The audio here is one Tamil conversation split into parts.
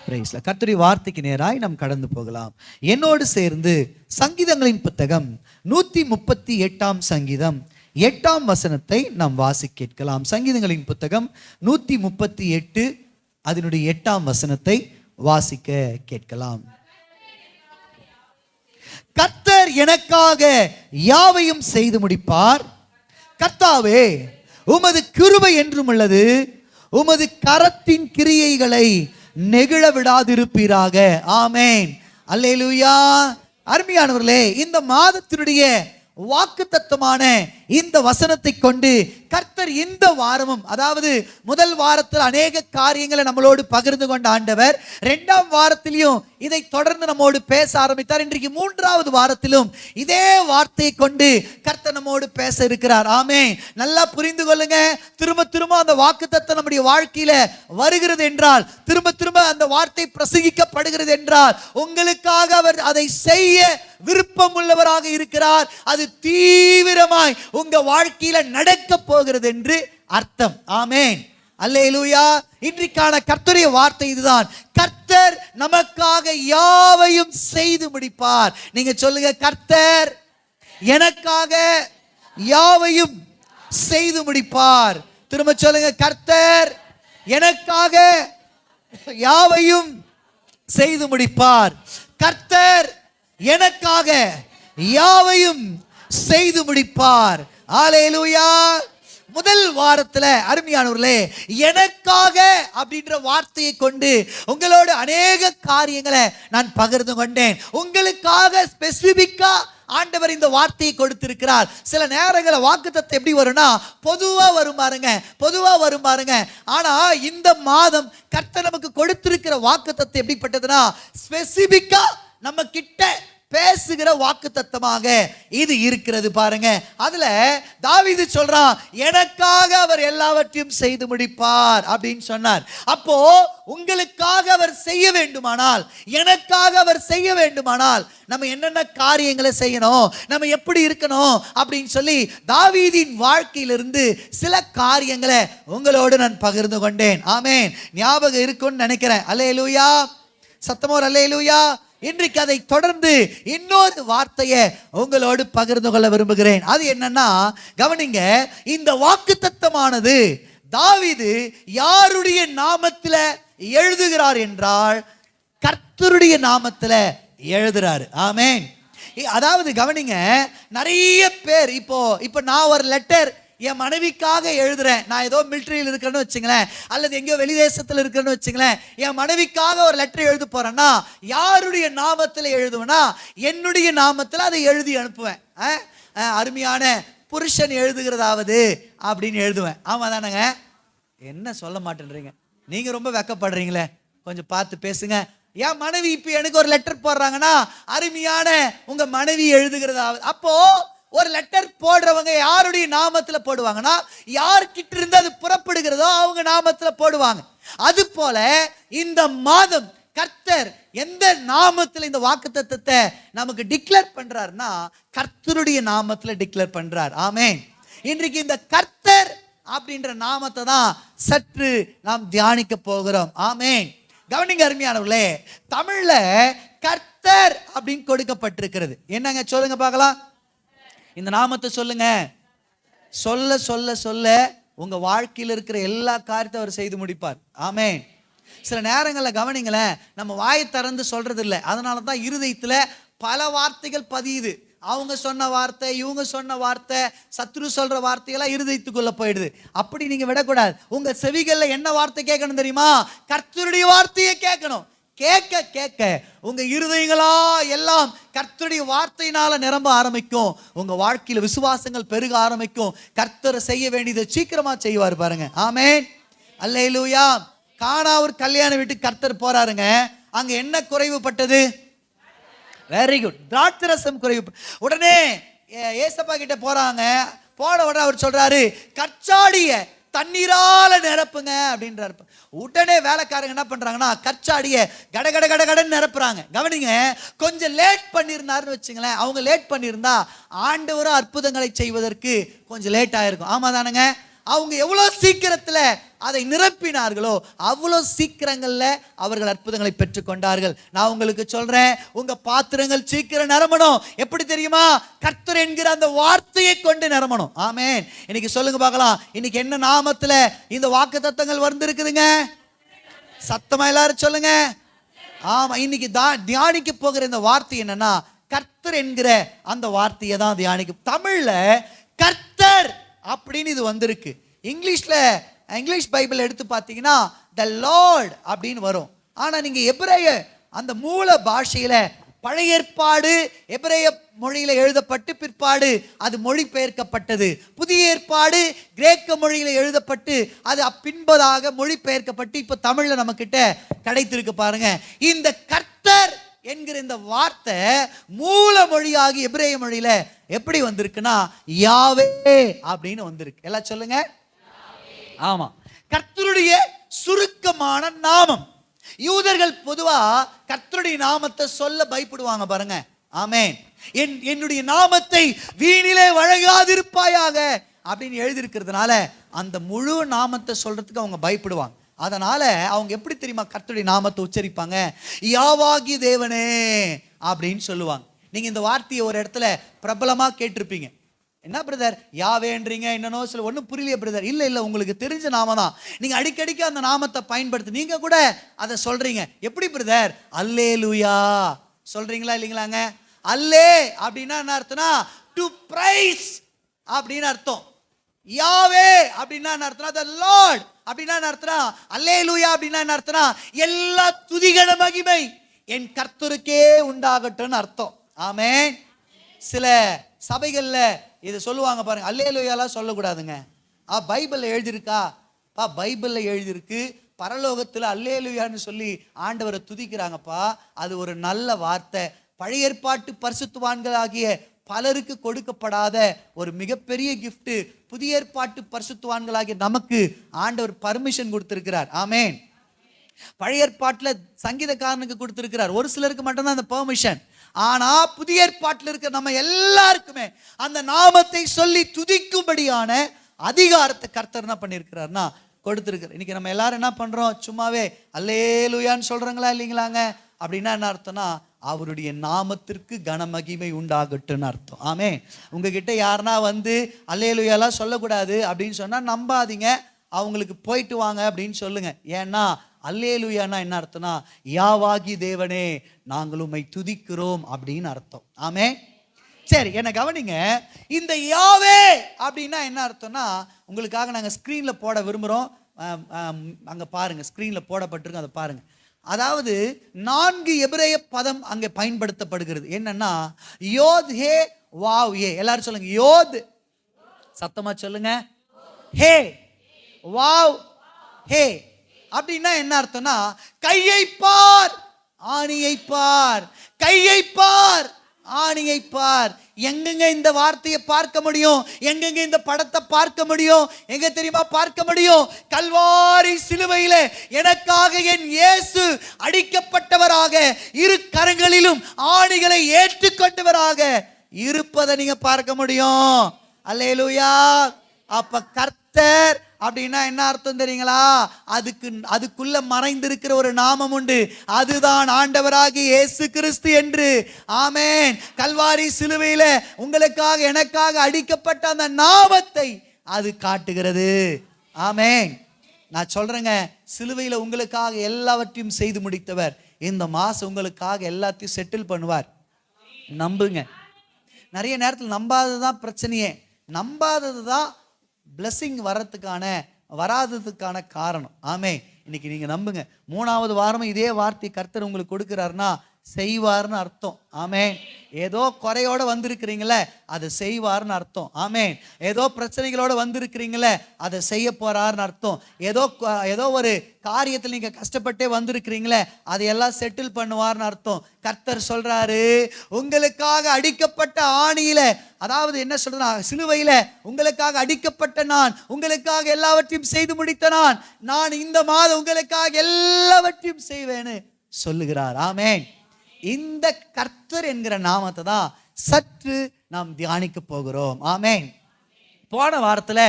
கர்த்தருடைய வார்த்தைக்கு நேராய் நாம் கடந்து போகலாம். என்னோடு சேர்ந்து சங்கீதங்களின் புத்தகம் 138 சங்கீதம் 8 வசனத்தை நாம் வாசி கேட்கலாம். சங்கீதங்களின் புத்தகம் 138 அதனுடைய 8 வசனத்தை வாசிக்க கேட்கலாம். கர்த்தர் எனக்காக யாவையும் செய்து முடிப்பார். கர்த்தாவே, உமது கிருபை என்றும் உள்ளது. உமது கரத்தின் கிரியைகளை நெகிழ விடாதிருப்பீராக. ஆமேன். அல்லேலூயா. அருமையானவர்களே, இந்த மாதத்தினுடைய வாக்குத்தத்தமான இந்த வசனத்தை கொண்டு கர்த்தர் இந்த வாரமும், அதாவது முதல் வாரத்தில் அநேக காரியங்களை நம்மளோடு பகிர்ந்து கொண்ட ஆண்டவர் 2ஆம் வாரத்திலையும் இதை தொடர்ந்து நம்மோடு பேச ஆரம்பித்தார். இன்றைக்கு 3வது வாரத்திலும் இதே வார்த்தையை கொண்டு கர்த்தர் நம்மோடு பேச இருக்கிறார். ஆமென். நல்லா புரிந்து கொள்ளுங்க. திரும்ப திரும்ப அந்த வாக்குத்தத்தம் நம்முடைய வாழ்க்கையில வருகிறது என்றால், திரும்ப திரும்ப அந்த வார்த்தை பிரசங்கிக்கப்படுகிறது என்றால், உங்களுக்காக அவர் அதை செய்ய விருப்பம் உள்ளவராக இருக்கிறார். அது தீவிரமாய் உங்க வாழ்க்கையில நடக்க போகிறது என்று அர்த்தம். ஆமென். அல்லேலூயா. இன்றைக்கான கர்த்தருடைய வார்த்தை இதுதான். கர்த்தர் நமக்காக யாவையும் செய்து முடிப்பார். நீங்க சொல்லுங்க, கர்த்தர் எனக்காக யாவையும் செய்து முடிப்பார். திரும்ப சொல்லுங்க, கர்த்தர் எனக்காக யாவையும் செய்து முடிப்பார். கர்த்தர் எனக்காக யாவையும் செய்து முடிப்பார். அல்லேலூயா. முதல் வாரத்துல அருமையானவர்களே, எனக்காக அப்படின்ற வார்த்தையை கொண்டு உங்களோடு அநேக காரியங்களை நான் பகிர்ந்து கொண்டேன். உங்களுக்காக ஸ்பெசிபிக்கா ஆண்டவர் இந்த வார்த்தையை கொடுத்திருக்கிறார். சில நேரங்களில் வாக்குத்தத்தம் எப்படி வரும்னா பொதுவா வரும் பாருங்க. ஆனா இந்த மாதம் கர்த்தர் நமக்கு கொடுத்திருக்கிற வாக்குத்தத்தம் எப்படிப்பட்டதுன்னா, ஸ்பெசிபிக்கா நம்ம கிட்ட பேசுகிற வாக்குத்தத்தமாக இது இருக்கிறது. பாருங்க, அதுல தாவீது சொல்றான், எனக்காக அவர் எல்லாவற்றையும் செய்து முடிப்பார் அப்படின்னு சொன்னார். அப்போ உங்களுக்காக அவர் செய்ய வேண்டுமானால், எனக்காக அவர் செய்ய வேண்டுமானால் நம்ம என்னென்ன காரியங்களை செய்யணும், நம்ம எப்படி இருக்கணும் அப்படின்னு சொல்லி தாவீதின் வாழ்க்கையிலிருந்து சில காரியங்களை உங்களோடு நான் பகிர்ந்து கொண்டேன். ஆமென். ஞாபகம் இருக்கும்னு நினைக்கிறேன். அல்லேலூயா. சத்தமோர் அல்லேலூயா. இன்றைக்கு அதை தொடர்ந்து இன்னொரு வார்த்தையை உங்களோடு பகிர்ந்து கொள்ள விரும்புகிறேன். அது என்னன்னா, கவனிங்க, இந்த வாக்குத்தத்தமானது தாவீது யாருடைய நாமத்தில் எழுதுகிறார் என்றால், கர்த்தருடைய நாமத்தில் எழுதுறாரு. ஆமென். அதாவது கவனிங்க, நிறைய பேர் இப்போ நான் ஒரு லெட்டர் என் மனைவிக்காக எழுதுறேன். நான் ஏதோ மிலிட்டரியில் இருக்கிறேன்னு வச்சுங்களேன், அல்லது எங்கேயோ வெளிதேசத்தில் இருக்கிறேன்னு வச்சுங்களேன். என் மனைவிக்காக ஒரு லெட்டர் எழுத போறேன்னா யாருடைய நாமத்தில் எழுதுவேன்னா, என்னுடைய நாமத்தில் அதை எழுதி அனுப்புவேன். அருமையான புருஷன் எழுதுகிறதாவது அப்படின்னு எழுதுவேன். ஆமா தானேங்க? என்ன சொல்ல மாட்டேன்றீங்க? நீங்க ரொம்ப வெக்கப்படுறீங்களே, கொஞ்சம் பார்த்து பேசுங்க. என் மனைவி இப்போ எனக்கு ஒரு லெட்டர் போடுறாங்கன்னா, அருமையான உங்க மனைவி எழுதுகிறதாவது. அப்போ ஒரு லெட்டர் போடுறவங்க யாருடைய நாமத்துல போடுவாங்கன்னா, யார்கிட்ட இருந்து அது புறப்படுகிறதோ அவங்க நாமத்துல போடுவாங்க. அது போல இந்த மாதம் கர்த்தர் எந்த நாமத்துல இந்த வாக்குத்தத்தத்தை நமக்கு டிக்ளேர் பண்றாருன்னா, கர்த்தருடைய நாமத்துல டிக்ளேர் பண்றார். ஆமென். இன்றைக்கு இந்த கர்த்தர் அப்படின்ற நாமத்தை தான் சற்று நாம் தியானிக்க போகிறோம். ஆமென். கவனிங்க அருமையானவர்களே, தமிழ்ல கர்த்தர் அப்படின்னு கொடுக்கப்பட்டிருக்கிறது. என்னங்க சொல்லுங்க பார்க்கலாம். இந்த நாமத்தை சொல்லுங்க. சொல்ல சொல்ல சொல்ல உங்க வாழ்க்கையில் இருக்கிற எல்லா காரியத்தையும் அவர் செய்து முடிப்பார். ஆமென். சில நேரங்களில் கவனிங்களேன், நம்ம வாயை திறந்து சொல்றது இல்லை. அதனால தான் இருதயத்துல பல வார்த்தைகள் பதியுது. அவங்க சொன்ன வார்த்தை, இவங்க சொன்ன வார்த்தை, சத்ரு சொல்ற வார்த்தையெல்லாம் இருதயத்துக்குள்ள போயிடுது. அப்படி நீங்க விடக்கூடாது. உங்க செவிகள்ல என்ன வார்த்தை கேட்கணும் தெரியுமா? கர்த்தருடைய வார்த்தையை கேட்கணும். கேட்க கேட்க உங்க இருதயங்களா எல்லாம் கர்த்தருடைய வார்த்தையினால நிரம்ப ஆரம்பிக்கும். உங்க வாழ்க்கையில விசுவாசங்கள் பெருக ஆரம்பிக்கும். கர்த்தரை செய்ய வேண்டியதை சீக்கிரமா செய்வார். பாருங்க. ஆமென். அல்லேலூயா. கானா ஒரு கல்யாண வீட்டுக்கு கர்த்தர் போறாருங்க. அங்க என்ன குறைவுபட்டது? வெரி குட், திராட்சரசம் குறைவு. உடனே ஏசப்பா கிட்ட போறாங்க. போன உடனே அவர் சொல்றாரு, கற்சாடிய தண்ணீரால நிரப்புங்க அப்படின்றாரு. உடனே வேலைக்காரங்க என்ன பண்றாங்கன்னா, கற்சாடிய கடகட கடகடன்னு நிரப்புறாங்க. கவனிங்க, கொஞ்சம் லேட் பண்ணியிருந்தாருன்னு வச்சுங்களேன். அவங்க லேட் பண்ணியிருந்தா ஆண்டவரும் அற்புதங்களை செய்வதற்கு கொஞ்சம் லேட் ஆயிருக்கும். ஆமா தானுங்க? அவங்க எவ்வளோ சீக்கிரத்தில் அதை நிரப்பினார்களோ அவ்வளோ சீக்கிரங்கள்ல அவர்கள் அற்புதங்களை பெற்றுக்கொண்டார்கள். நான் உங்களுக்கு சொல்றேன், உங்க பாத்திரங்கள் சீக்கிரம் நிரம்பணும். எப்படி தெரியுமா? கர்த்தர் என்கிற அந்த வார்த்தையை கொண்டு நிரம்பணும். ஆமென். இன்னைக்கு சொல்லுங்க பார்க்கலாம், இன்னைக்கு என்ன நாமத்துல இந்த வாக்குத்தத்தங்கள் வந்திருக்குதுங்க? சத்தமா எல்லாரும் சொல்லுங்க. ஆமா, இன்னைக்கு தியானிக்க போகிற இந்த வார்த்தை என்னன்னா, கர்த்தர் என்கிற அந்த வார்த்தையை தான் தியானிக்கும். தமிழ்ல கர்த்தர் அப்படின்னு இது வந்திருக்கு. இங்கிலீஷ் பைபிள் எடுத்து பார்த்தீங்கன்னா த லார்ட் அப்படின்னு வரும். ஆனா நீங்க எபிரேய அந்த மூல பாஷையில, பழைய ஏற்பாடு எபிரேய மொழியில எழுதப்பட்டு பிற்பாடு அது மொழிபெயர்க்கப்பட்டது. புதிய ஏற்பாடு கிரேக்க மொழியில எழுதப்பட்டு அது பின்பதாக மொழிபெயர்க்கப்பட்டு இப்ப தமிழ்ல நம்ம கிட்ட கிடைத்திருக்கு. பாருங்க, இந்த கர்த்தர் என்கிற இந்த வார்த்தை மூல மொழியாகி எபிரேய மொழியில எப்படி வந்திருக்குன்னா யாவே அப்படின்னு வந்திருக்கு. எல்லாம் சொல்லுங்க. ஆமா, கர்த்தருடைய சுருக்கமான நாமம். யூதர்கள் பொதுவா கர்த்தருடைய நாமத்தை சொல்ல பயப்படுவாங்க பாருங்க. ஆமென். என்னுடைய நாமத்தை வீணிலே வழங்காதிருப்பாயாக அப்படின்னு எழுதியிருக்கிறதுனால அந்த முழு நாமத்தை சொல்றதுக்கு அவங்க பயப்படுவாங்க. அதனால அவங்க எப்படி தெரியுமா கர்த்தருடைய நாமத்தை உச்சரிப்பாங்க? யாவாகி தேவனே அப்படின்னு சொல்லுவாங்க. நீங்க இந்த வார்த்தையை ஒரு இடத்துல பிரபலமா கேட்டிருப்பீங்க. என்ன பிரதர் யாவேன்றீங்க, என்னன்னோ சொல்ல, ஒன்றும் புரியலையே பிரதர். இல்லை, உங்களுக்கு தெரிஞ்ச நாம தான். நீங்க அடிக்கடிக்கு அந்த நாமத்தை பயன்படுத்தி நீங்க கூட அதை சொல்றீங்க. எப்படி பிரதர்? அல்லேலூயா சொல்றீங்களா இல்லைங்களாங்க? அல்லே அப்படின்னா என்ன அர்த்தம்னா டு பிரைஸ் அப்படின்னு அர்த்தம். யாவே அப்படின்னா என்ன அர்த்தம்னா தி லார்ட் அப்படின்னா என்ன அர்த்தம்? அல்லேலூயா அப்படின்னா என்ன அர்த்தம்னா எல்லா துதிகன மகிமை என் கர்த்தருக்கே உண்டாகட்டும்னு அர்த்தம். ஆமென். சில சபைகள்ல இது சொல்லுவாங்க பாருங்க, அல்லேலூயாலாம் சொல்லக்கூடாதுங்க. பைபிள்ல எழுதியிருக்கா? பைபிள்ல எழுதியிருக்கு. பரலோகத்துல அல்லேலூயான்னு சொல்லி ஆண்டவரை துதிக்கிறாங்கப்பா. அது ஒரு நல்ல வார்த்தை. பழைய ஏற்பாட்டு பரிசுத்தவான்களாகிய பலருக்கு கொடுக்கப்படாத ஒரு மிகப்பெரிய கிஃப்ட் புதிய ஏற்பாட்டு பரிசுத்தவான்களாகிய நமக்கு ஆண்டவர் பர்மிஷன் கொடுத்திருக்கிறார். ஆமென். பழைய ஏற்பாட்டுல சங்கீதக்காரனுக்கு கொடுத்திருக்கிறார், ஒரு சிலருக்கு மட்டும்தான் அந்த பெர்மிஷன். ஆனா புதிய ஏற்பாட்டில் இருக்கிற நம்ம எல்லாருக்குமே அந்த நாமத்தை சொல்லி துதிக்கும்படியான அதிகாரத்தை கர்த்தர் என்ன பண்ணியிருக்கிறார்னா கொடுத்திருக்கிறார். இன்னைக்கு நம்ம எல்லாரும் என்ன பண்றோம்? சும்மாவே அல்லேலூயான்னு சொல்றாங்களா இல்லைங்களாங்க? அப்படின்னா என்ன அர்த்தம்னா அவருடைய நாமத்திற்கு கனமகிமை உண்டாகட்டும்னு அர்த்தம். ஆமென். உங்ககிட்ட யாருன்னா வந்து அல்லேலூயாலாம் சொல்லக்கூடாது அப்படின்னு சொன்னா நம்பாதீங்க, அவங்களுக்கு போயிட்டு வாங்க அப்படின்னு சொல்லுங்க. ஏன்னா அல்லேலூயானா என்ன அர்த்தம்னா யாவாகி தேவனே நாங்கள் உம்மை துதிக்கிறோம் அப்படின்னு அர்த்தம். ஆமென். சரி, என்ன கவனிங்க. இந்த யாவே அப்படின்னா என்ன அர்த்தம்னா உங்களுக்காக நாங்கள் ஸ்க்ரீன்ல போட விரும்புகிறோம். அங்கே பாருங்க, ஸ்க்ரீன்ல போடப்பட்டிருக்கு, அதை பாருங்க. அதாவது 4 எபிரேய பதம் அங்கே பயன்படுத்தப்படுகிறது. என்னன்னா யோத், ஹே, வாவ், ஏ. எல்லாரும் சொல்லுங்க. யோத், சத்தமா சொல்லுங்க. ஹே, வாவ், ஹே அப்படின்னா என்ன அர்த்தம்னா கையை பார், ஆணியை பார், கையை பார், ஆணியை பார். எங்கெங்க இந்த வார்த்தையை பார்க்க முடியும்? எங்கெங்க இந்த படத்தை பார்க்க முடியும்? எங்க தெரியுமா பார்க்க முடியும்? கல்வாரி சிலுவையில எனக்காக என் இயேசு அடிக்கப்பட்டவராக இரு கரங்களிலும் ஆணிகளை ஏற்றுக்கொண்டவராக இருப்பதை நீங்க பார்க்க முடியும். அல்லேலூயா. அப்ப கர்த்தர் அப்படின்னா என்ன அர்த்தம் தெரியுங்களா? அதுக்குள்ள மறைந்திருக்கிற ஒரு நாமம் உண்டு, அதுதான் ஆண்டவராகிய இயேசு கிறிஸ்து என்று. ஆமென். கல்வாரி சிலுவையில உங்களுக்காக எனக்காக அடிக்கப்பட்ட அந்த நாமத்தை அது காட்டுகிறது. ஆமென். நான் சொல்றேங்க, சிலுவையில உங்களுக்காக எல்லாவற்றையும் செய்து முடித்தவர் இந்த மாசம் உங்களுக்காக எல்லாத்தையும் செட்டில் பண்ணுவார். நம்புங்க. நிறைய நேரத்தில் நம்பாததுதான் பிரச்சனையே. நம்பாதது தான் பிளஸிங் வராததுக்கான காரணம். ஆமே. இன்னைக்கு நீங்க நம்புங்க, 3வது வாரமும் இதே வார்த்தை கர்த்தர் உங்களுக்கு கொடுக்கிறாருன்னா செய்வார்னு அர்த்தம். ஆமென். ஏதோ குறையோட வந்திருக்கிறீங்களே அதை செய்வார்னு அர்த்தம். ஆமென். ஏதோ பிரச்சனைகளோட வந்திருக்கிறீங்களே அதை செய்ய போறாருன்னு அர்த்தம். ஏதோ ஒரு காரியத்தில் நீங்க கஷ்டப்பட்டே வந்திருக்கிறீங்களே அதையெல்லாம் செட்டில் பண்ணுவார்னு அர்த்தம். கர்த்தர் சொல்றாரு, உங்களுக்காக அடிக்கப்பட்ட ஆணியில, அதாவது என்ன சொல்றா, சிலுவையில உங்களுக்காக அடிக்கப்பட்ட நான், உங்களுக்காக எல்லாவற்றையும் செய்து முடித்த நான் இந்த மாதம் உங்களுக்காக எல்லாவற்றையும் செய்வேன்னு சொல்லுகிறார். ஆமென். இந்த கர்த்தர் என்கிற நாமத்தை தான் சற்று நாம் தியானிக்க போகிறோம். ஆமென். போன வாரத்துல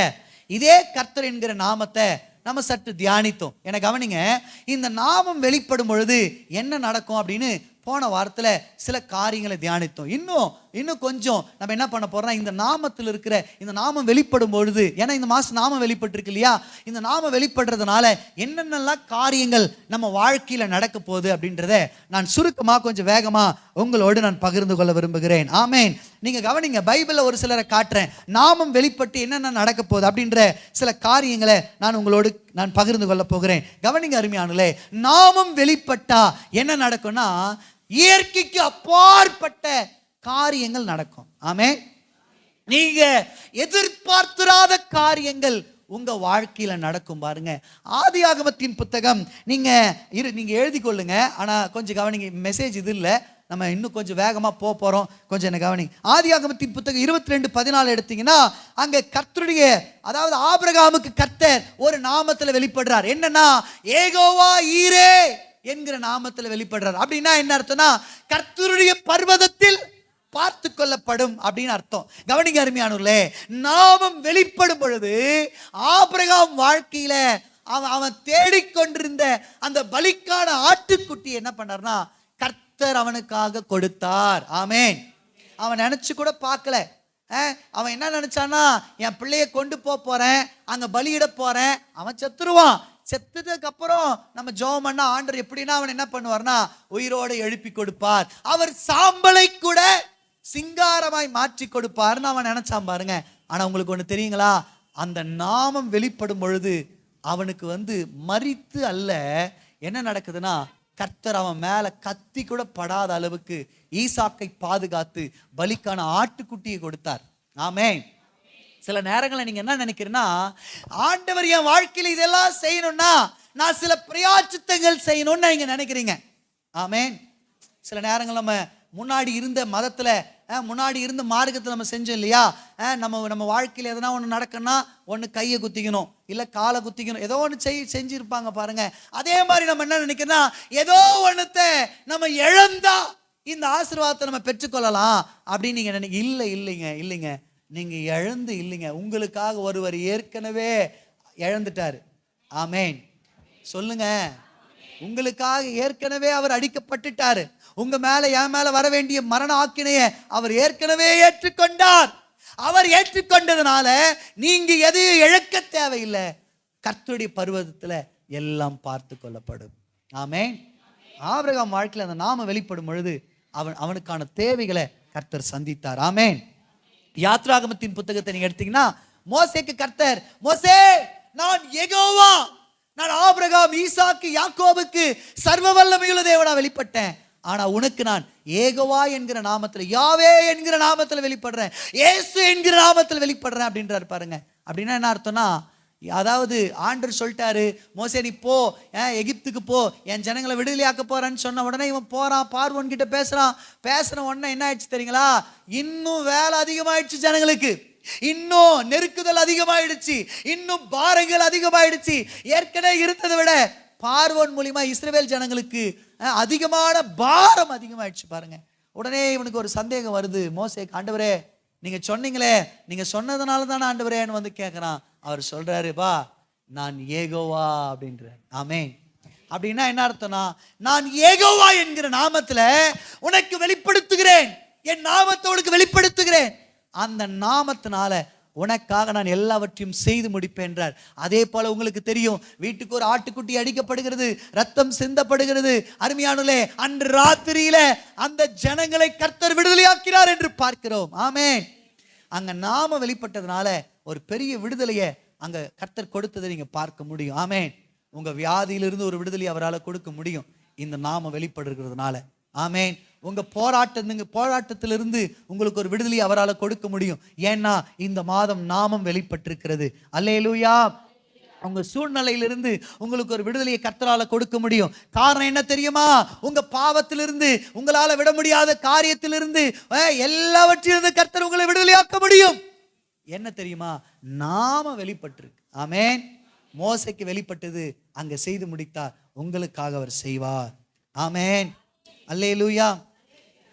இதே கர்த்தர் என்கிற நாமத்தை நம்ம சற்று தியானித்தோம். என கவனிங்க, இந்த நாமம் வெளிப்படும் பொழுது என்ன நடக்கும் அப்படின்னு போன வாரத்தில் சில காரியங்களை தியானித்தோம். இன்னும் கொஞ்சம் நம்ம என்ன பண்ண போறோம்னா, இந்த நாமத்தில் இருக்கிற இந்த நாமம் வெளிப்படும் பொழுது, ஏன்னா இந்த மாதம் நாமம் வெளிப்பட்டிருக்கு இல்லையா, இந்த நாமம் வெளிப்படுறதுனால என்னென்னலாம் காரியங்கள் நம்ம வாழ்க்கையில் நடக்க போகுது அப்படின்றத நான் சுருக்கமாக கொஞ்சம் வேகமாக உங்களோடு நான் பகிர்ந்து கொள்ள விரும்புகிறேன். ஆமேன். நீங்கள் கவனிங்க, பைபிளில் ஒரு சிலரை காட்டுறேன். நாமம் வெளிப்பட்டு என்னென்ன நடக்க போகுது அப்படின்ற சில காரியங்களை நான் பகிர்ந்து கொள்ள போகிறேன். கவனிங்க அருமையானே, நாமம் வெளிப்பட்டா என்ன நடக்கும்னா, இயற்கைக்கு அப்பாற்பட்ட காரியங்கள் நடக்கும். ஆமென். நீங்க எதிர்பார்த்திராத காரியங்கள் உங்க வாழ்க்கையில நடக்கும். பாருங்க, ஆதியாகமத்தின் புத்தகம் நீங்க எழுதி கொள்ளுங்க. ஆனா கொஞ்சம் கவனிங்க, மெசேஜ் இது இல்லை, நம்ம இன்னும் கொஞ்சம் வேகமா போறோம். கொஞ்சம் என்ன கவனி. ஆதியாகமத்தின் புத்தகம் 22:14 எடுத்தீங்கன்னா, அங்க கர்த்தருடைய, அதாவது ஆபிரகாமுக்கு கர்த்தர் ஒரு நாமத்துல வெளிப்படுறார். என்னன்னா, ஏகோவா ஈரே என்கிற நாமத்தில் வெளிப்படுறார். அப்படின்னா என்ன அர்த்தம்னா, கர்த்தருடைய பர்வதத்தில் பார்த்து கொள்ளப்படும் அப்படின்னு அர்த்தம். கவனிங்க அருமையானவர்களே, நாமம் வெளிப்படும் பொழுது ஆபிரகாம் வாழ்க்கையில அவன் தேடிக்கொண்டிருந்த அந்த பலிக்கான ஆட்டுக்குட்டி என்ன பண்ணார்னா, கர்த்தர் அவனுக்காக கொடுத்தார். ஆமேன். அவன் நினைச்சு கூட பார்க்கல. அவன் என்ன நினைச்சானா, என் பிள்ளைய கொண்டு போறேன், அங்க பலியிட போறேன், அவன் செத்துருவான். செத்துறதுக்கு அப்புறம் நம்ம ஜெபம் பண்ணா ஆண்டவர் எப்படின்னா அவன் என்ன பண்ணுவார்னா, உயிரோடு எழுப்பி கொடுப்பார். அவர் சாம்பலை கூட சிங்காரமாய் மாற்றி கொடுப்பார்னு அவன் நினைச்சான். பாருங்க. ஆனா உங்களுக்கு ஒண்ணு தெரியுங்களா, அந்த நாமம் வெளிப்படும் பொழுது அவனுக்கு மரித்து அல்ல, என்ன நடக்குதுன்னா, கர்த்தர் அவன் மேல கத்தி கூட படாத அளவுக்கு ஈசாக்கை பாதுகாத்து பலிக்கான ஆட்டுக்குட்டியை கொடுத்தார். ஆமென். சில நேரங்களில் நீங்க என்ன நினைக்கிறீங்கன்னா, ஆண்டவர் என் வாழ்க்கையில் இதெல்லாம் செய்யணும்னா நான் சில பிராயச்சித்தங்கள் செய்யணும்னு நீங்க நினைக்கிறீங்க. ஆமென். சில நேரங்கள் நம்ம முன்னாடி இருந்த மதத்துல, முன்னாடி இருந்த மார்க்கத்தில் நம்ம செஞ்சோம் இல்லையா, நம்ம வாழ்க்கையில் எதனா ஒன்று நடக்கணும்னா ஒன்று கையை குத்திக்கணும், இல்லை காலை குத்திக்கணும், ஏதோ ஒன்று செஞ்சிருப்பாங்க பாருங்க. அதே மாதிரி நம்ம என்ன நினைக்கிறோம்னா, ஏதோ ஒன்றுத்தை நம்ம இழந்தா இந்த ஆசீர்வாதத்தை நம்ம பெற்றுக்கொள்ளலாம் அப்படின்னு நீங்க நினைக்க. இல்லைங்க, நீங்க இழந்து இல்லைங்க, உங்களுக்காக ஒருவர் ஏற்கனவே இழந்துட்டாரு. ஆமேன். சொல்லுங்க, உங்களுக்காக ஏற்கனவே அவர் அடிக்கப்பட்டுட்டாரு. உங்க மேல, என் மேல வர வேண்டிய மரண ஆக்கினைய அவர் ஏற்கனவே ஏற்றுக்கொண்டார். அவர் ஏற்றுக்கொண்டதுனால நீங்க எதையும் இழக்க தேவையில்லை. கர்த்தருடைய பர்வதத்துல எல்லாம் பார்த்து கொள்ளப்படும். ஆமேன். ஆபிரகாம் வாழ்க்கையில் அந்த நாம வெளிப்படும் பொழுது அவனுக்கான தேவைகளை கர்த்தர் சந்தித்தார். ஆமேன். யாத்ராகமத்தின் புத்தகத்தை நீங்க எடுத்தீங்கன்னா, மோசேக்கு கர்த்தர், மோசே, நான் யெகோவா, நான் ஆபிரகாம், ஈசாக்கு, யாக்கோபுக்கு சர்வ வல்லமையுள்ள தேவனா வெளிப்பட்டேன். ஆனா உனக்கு நான் யெகோவா என்கிற நாமத்தில், யாவே என்கிற நாமத்தில் வெளிப்படுறேன், இயேசு என்கிற நாமத்தில் வெளிப்படுறேன் அப்படின்றாரு. பாருங்க. அப்படின்னா என்ன அர்த்தம்னா, அதாவது ஆண்டவர் சொல்லிட்டாரு, மோசே நீ போ, எகிப்துக்கு போ, என் ஜனங்களை விடுதலையாக்க போறேன்னு சொன்ன உடனே இவன் போறான், பார்வோன் கிட்ட பேசுற உடனே என்ன ஆயிடுச்சு தெரியுங்களா, இன்னும் வேலை அதிகமாயிடுச்சு, ஜனங்களுக்கு இன்னும் நெருக்குதல் அதிகமாயிடுச்சு, இன்னும் பாரங்கள் அதிகமாயிடுச்சு. ஏற்கனவே இருந்ததை விட பார்வோன் மூலியமா இஸ்ரவேல் ஜனங்களுக்கு அதிகமான பாரம் அதிகமாயிடுச்சு. பாருங்க. உடனே இவனுக்கு ஒரு சந்தேகம் வருது, மோசே, ஆண்டவரே நீங்க சொன்னீங்களே, நீங்க சொன்னதுனால தானே ஆண்டவரேன்னு கேட்கிறான். அவர் சொல்றாரு, பா நான் யெகோவா அப்படின்றார். ஆமென். அப்படின்னா என்ன அர்த்தம்னா, நான் யெகோவா என்கிற நாமத்துல உனக்கு வெளிப்படுத்துகிறேன், என் நாமத்தை உனக்கு வெளிப்படுத்துகிறேன், அந்த நாமத்தினால உனக்காக நான் எல்லாவற்றையும் செய்து முடிப்பேன் என்றார். அதே போல உங்களுக்கு தெரியும், வீட்டுக்கு ஒரு ஆட்டுக்குட்டி அடிக்கப்படுகிறது, ரத்தம் சிந்தப்படுகிறது. அருமையானே, அன்று ராத்திரியில அந்த ஜனங்களை கர்த்தர் விடுதலையாக்கிறார் என்று பார்க்கிறோம். ஆமென். அங்க நாம வெளிப்பட்டதுனால ஒரு பெரிய விடுதலையை அங்க கர்த்தர் கொடுத்ததை நீங்க பார்க்க முடியும். ஆமென். உங்க வியாதியிலிருந்து ஒரு விடுதலை அவரால் கொடுக்க முடியும் இந்த நாம வெளிப்படுகிறதுனால. ஆமென். உங்க போராட்டத்திலிருந்து உங்களுக்கு ஒரு விடுதலை அவரால் கொடுக்க முடியும். ஏன்னா இந்த மாதம் நாமம் வெளிப்பட்டிருக்கிறது. அல்லேலூயா. உங்க சூழ்நிலையிலிருந்து உங்களுக்கு ஒரு விடுதலையை கர்த்தரால கொடுக்க முடியும். காரணம் என்ன தெரியுமா, உங்க பாவத்திலிருந்து, உங்களால விட முடியாத காரியத்திலிருந்து, எல்லாவற்றிலிருந்து கர்த்தர் உங்களை விடுதலையாக்க முடியும். என்ன தெரியுமா, நாம வெளிப்பட்டிருக்கு. ஆமென். மோசேக்கு வெளிப்பட்டது அங்க செய்து முடித்தார், உங்களுக்காக அவர் செய்வார். ஆமென். அல்லேலூயா.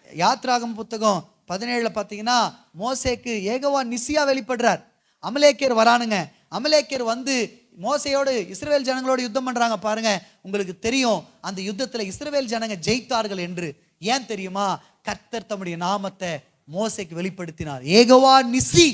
யாத்ராகம புத்தகம் 17 பார்த்தீங்கன்னா, மோசேக்கு யெகோவா நிசியா வெளிப்படுறார். அமலேக்கியர் வரானுங்க, அமலேக்கியர் வந்து மோசையோடு இஸ்ரவேல் ஜனங்களோடு யுத்தம் பண்றாங்க பாருங்க. உங்களுக்கு தெரியும் அந்த யுத்தத்தில் இஸ்ரவேல் ஜனங்க ஜெயித்தார்கள் என்று. ஏன் தெரியுமா? கர்த்தர் தம்முடைய நாமத்தை மோசைக்கு வெளிப்படுத்தினார். ஏகோவா நிசி.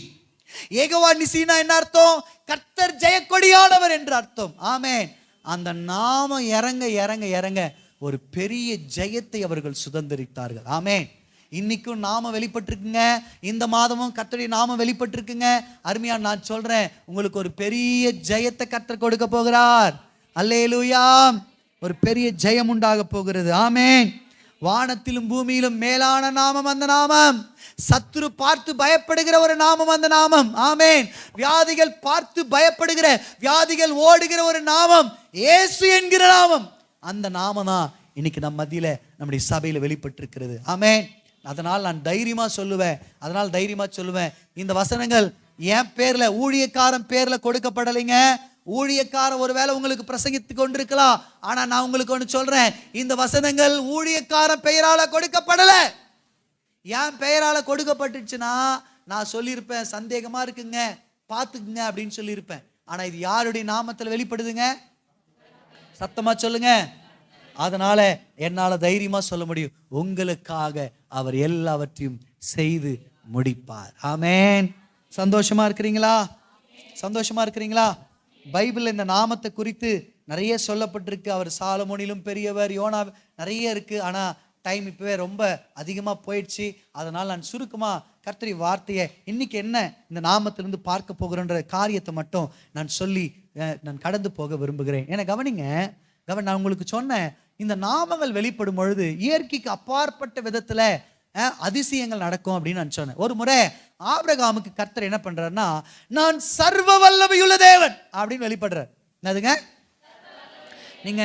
ஏகோவா நிசினா என்ன அர்த்தம்? கர்த்தர் ஜெயக்கொடியானவர் என்று அர்த்தம். ஆமென். அந்த நாமம் இறங்க இறங்க இறங்க ஒரு பெரிய ஜெயத்தை அவர்கள் சுதந்திரித்தார்கள். ஆமென். இன்னைக்கும் நாம வெளிப்பட்டிருக்குங்க. இந்த மாதமும் கர்த்தருடைய நாமம் வெளிப்பட்டிருக்குங்க. அருமையா நான் சொல்றேன், உங்களுக்கு ஒரு பெரிய ஜெயத்தை கர்த்தர் கொடுக்க போகிறார். அல்லேலூயா. ஒரு பெரிய ஜெயம் உண்டாக போகிறது. ஆமென். வானத்திலும் பூமியிலும் மேலான நாமம் அந்த நாமம். சத்துரு பார்த்து பயப்படுகிற ஒரு நாமம் அந்த நாமம். ஆமென். வியாதிகள் பார்த்து பயப்படுகிற, வியாதிகள் ஓடுகிற ஒரு நாமம் இயேசு என்கிற நாமம். அந்த நாமம் தான் இன்னைக்கு நம்ம மத்தியில நம்முடைய சபையில வெளிப்பட்டிருக்கிறது. ஆமென். அதனால் நான் தைரியமா சொல்லுவேன், இந்த வசனங்கள் என் பேர்ல, ஊழியக்காரன் பேர்ல கொடுக்கப்படலைங்க. ஊழியக்காரன் ஒருவேளை உங்களுக்கு பிரசங்கித்து கொண்டிருக்கலாம். ஆனா நான் உங்களுக்கு ஒன்று சொல்றேன், இந்த வசனங்கள் ஊழியக்காரன் பெயரால கொடுக்கப்படல. என் பெயரால கொடுக்கப்பட்டுச்சுன்னா நான் சொல்லியிருப்பேன், சந்தேகமா இருக்குங்க பார்த்துக்குங்க அப்படின்னு சொல்லியிருப்பேன். ஆனா இது யாருடைய நாமத்தில் வெளிப்படுதுங்க? சத்தமா சொல்லுங்க. அதனால என்னால தைரியமா சொல்ல முடியும், உங்களுக்காக அவர் எல்லாவற்றையும் செய்து முடிப்பார். ஆமென். சந்தோஷமா இருக்கிறீங்களா? பைபிள் இந்த நாமத்தை குறித்து நிறைய சொல்லப்பட்டிருக்கு. அவர் சாலமோனிலும் பெரியவர், யோனா, நிறைய இருக்கு. ஆனா டைம் இப்பவே ரொம்ப அதிகமா போயிடுச்சு. அதனால் நான் சுருக்கமா கர்த்தருடைய வார்த்தையை இன்னைக்கு என்ன இந்த நாமத்திலிருந்து பார்க்க போகிறோன்ற காரியத்தை மட்டும் நான் சொல்லி நான் கடந்து போக விரும்புகிறேன். ஏன்னா கவனிங்க, நான் உங்களுக்கு சொன்னேன், இந்த நாமங்கள் வெளிப்படும் பொழுது இயற்கைக்கு அப்பாற்பட்ட விதத்துல அதிசயங்கள் நடக்கும் அப்படின்னு நான் சொன்னேன். ஒரு முறை ஆபிரகாமுக்கு கர்த்தர் என்ன பண்றாருன்னா, நான் சர்வ வல்லமையுள்ள தேவன் அப்படின்னு வெளிப்படுறார். என்னதுங்க? நீங்க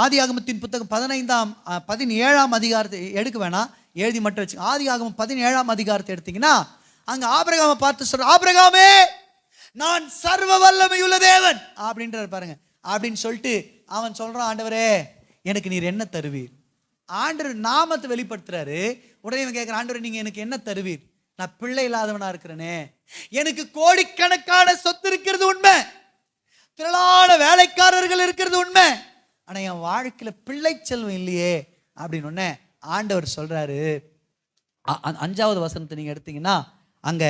ஆதியாகமத்தின் புத்தகம் 17ஆம் அதிகாரத்தை எடுக்க வேணாம், எழுதி மட்டும் வச்சு. ஆதியாகமம் 17ஆம் அதிகாரத்தை எடுத்தீங்கன்னா அங்க ஆபிரகாமை பார்த்து சொல்ற, ஆபிரகாமே நான் சர்வ வல்லமையுள்ள தேவன் அப்படின்றார் பாருங்க. அப்படின்னு சொல்லிட்டு அவன் சொல்றான், ஆண்டவரே எனக்கு நீர் என்ன தருவீர்? ஆண்டவர் நாமத்தை வெளிப்படுத்துறாரு. உடனே இவன் கேட்கிறான், ஆண்டவரே நீங்க எனக்கு என்ன தருவீர்? நான் பிள்ளை இல்லாதவனா இருக்கிறேனே, எனக்கு கோடிக்கணக்கான சொத்து இருக்கிறது உண்மை, திரளான வேலைக்காரர்கள் இருக்கிறது உண்மை, ஆனா என் வாழ்க்கையில பிள்ளை செல்வம் இல்லையே அப்படின்னு உடனே ஆண்டவர் சொல்றாரு. 5வது வசனத்தை நீங்க எடுத்தீங்கன்னா அங்க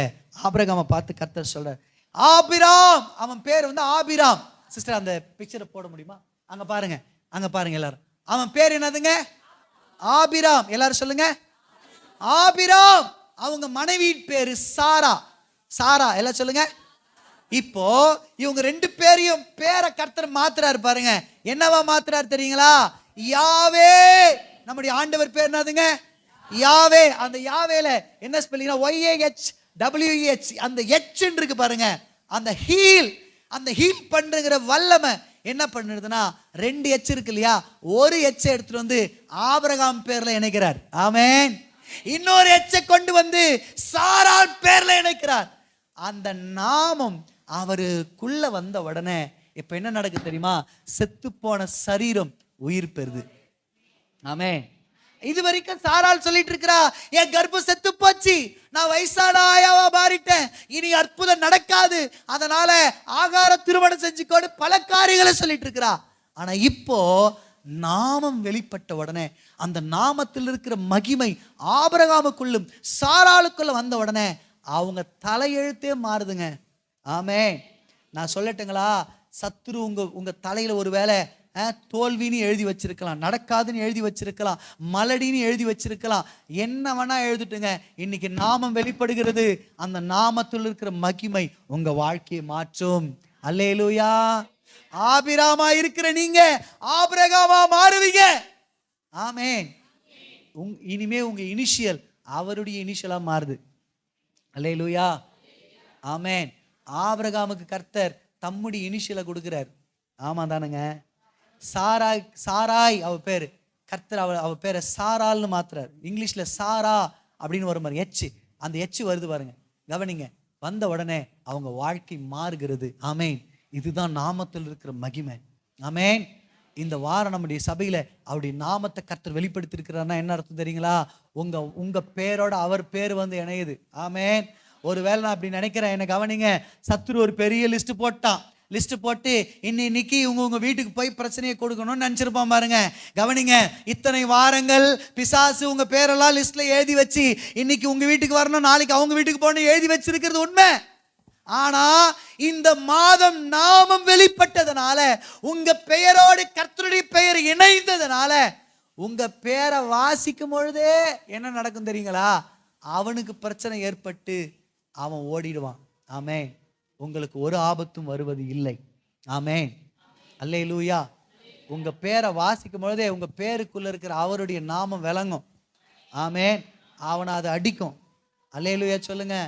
ஆபிரகாமை பார்த்து கர்த்தர் சொல்றாரு, ஆபிராம். அவன் பேர் வந்து ஆபிராம். சிஸ்டர் அந்த பிக்சரை போட முடியுமா? அங்க பாருங்க எல்லாரும். அவன் பேர் என்னதுங்க? ஆபிராம். எல்லாரும் சொல்லுங்க, ஆபிராம். அவங்க மனைவி பேரு சாரா. எல்லாம் சொல்லுங்க. இப்போ இவங்க 2 பேரையும் பேரை கர்த்தர் மாத்துறாரு பாருங்க. என்னவா மாத்துறாரு தெரியுங்களா? யாவே. நம்முடைய ஆண்டவர் பேர் என்னதுங்க? யாவே. அந்த யாவேல என்ன ஸ்பெல்லிங்னா YAHWH. அந்த H இருக்கு பாருங்க. அந்த ஹீல் பண்றங்கிற வல்லமை என்ன பண்ணுறதுன்னா 2 H இருக்கு இல்லையா, ஒரு H எடுத்துட்டு வந்து ஆபிரகாம் பேர்ல இணைக்கிறார். ஆமென். இன்னொரு H கொண்டு வந்து சாராள் பேர்ல இணைக்கிறார். அந்த நாமம் அவருக்குள்ள வந்த உடனே இப்ப என்ன நடக்கு தெரியுமா? செத்து போன சரீரம் உயிர் பெறுது. ஆமென். இது வரைக்கும் சாராள் சொல்லிட்டு இருக்கிறா, என் கர்ப்பம் செத்து போச்சு, நான் வயசான ஆயாவா மாறிட்டேன், இனி அற்புதம் நடக்காது, அதனால ஆகார திருமணம் செஞ்சுக்கோடு பல காரியங்களை சொல்லிட்டு இருக்கிறா. ஆனா இப்போ நாமம் வெளிப்பட்ட உடனே அந்த நாமத்தில் இருக்கிற மகிமை ஆபிரகாமுக்குள்ளும் சாராளுக்குள்ள வந்த உடனே அவங்க தலையெழுத்தே மாறுதுங்க. ஆமென். நான் சொல்லட்டுங்களா, சத்துரு உங்க தலையில ஒரு வேளை தோல்வின்னு எழுதி வச்சிருக்கலாம், நடக்காதுன்னு எழுதி வச்சிருக்கலாம், மலடின்னு எழுதி வச்சிருக்கலாம், என்ன வேணா எழுதிட்டுங்க. இன்னைக்கு நாமம் வெளிப்படுகிறது. அந்த நாமத்தில் இருக்கிற மகிமை உங்க வாழ்க்கையை மாற்றும். அல்லேலூயா. ஆபிராமா இருக்கிற நீங்க ஆபிரகாமா மாறுவீங்க. ஆமென். இனிமே உங்க இனிஷியல் அவருடைய இனிஷியலா மாறுது. அல்லேலூயா. ஆமென். ஆபிரகாமுக்கு கர்த்தர் தம்முடைய இனிஷியலை கொடுக்கிறார். ஆமா தானுங்க? சாராய் அவ பேரு, கர்த்தர் அவ பேரை சாரால்னு மாத்துறாரு. இங்கிலீஷ்ல சாரா அப்படின்னு வரும் பாருங்க, எச். அந்த எச் வருது பாருங்க, கவனிங்க. வந்த உடனே அவங்க வாழ்க்கை மாறுகிறது. ஆமென். இதுதான் நாமத்தில் இருக்கிற மகிமை. ஆமென். இந்த வாரம் நம்முடைய சபையில அவருடைய நாமத்தை கர்த்தர் வெளிப்படுத்தி இருக்கிறார்னா என்ன அர்த்தம் தெரியுங்களா? உங்க பேரோட அவர் பேர் வந்து இணையுது. ஆமென். ஒருவேளை நான் அப்படி நினைக்கிறேன். என்ன கவனிங்க, சத்துரு ஒரு பெரிய லிஸ்ட் போட்டான். லிஸ்ட் போட்டு இன்னைக்கு உங்க வீட்டுக்கு போய் பிரச்சனையை கொடுக்கணும்னு நினைச்சிருப்பான் பாருங்க. கவனிங்க, இத்தனை வாரங்கள் பிசாசு உங்க பேரெல்லாம் லிஸ்ட்ல எழுதி வச்சு இன்னைக்கு உங்க வீட்டுக்கு வரணும், நாளைக்கு அவங்க வீட்டுக்கு போகணும் எழுதி வச்சிருக்கிறது உண்மை. ஆனா இந்த மாதம் நாமம் வெளிப்பட்டதனால, உங்க பெயரோடு கர்த்தருடைய பெயர் இணைந்ததனால, உங்க பேரை வாசிக்கும் பொழுதே என்ன நடக்கும் தெரியுங்களா? அவனுக்கு பிரச்சனை ஏற்பட்டு அவன் ஓடிடுவான். ஆமென். உங்களுக்கு ஒரு ஆபத்தும் வருவது இல்லை. ஆமென். அல்லேலூயா. உங்க பேரை வாசிக்கும் பொழுதே உங்க பேருக்குள்ள இருக்கிற அவருடைய நாமம் விளங்கும். ஆமென். அவனை அதை அடிக்கும். அல்லேலூயா சொல்லுங்க.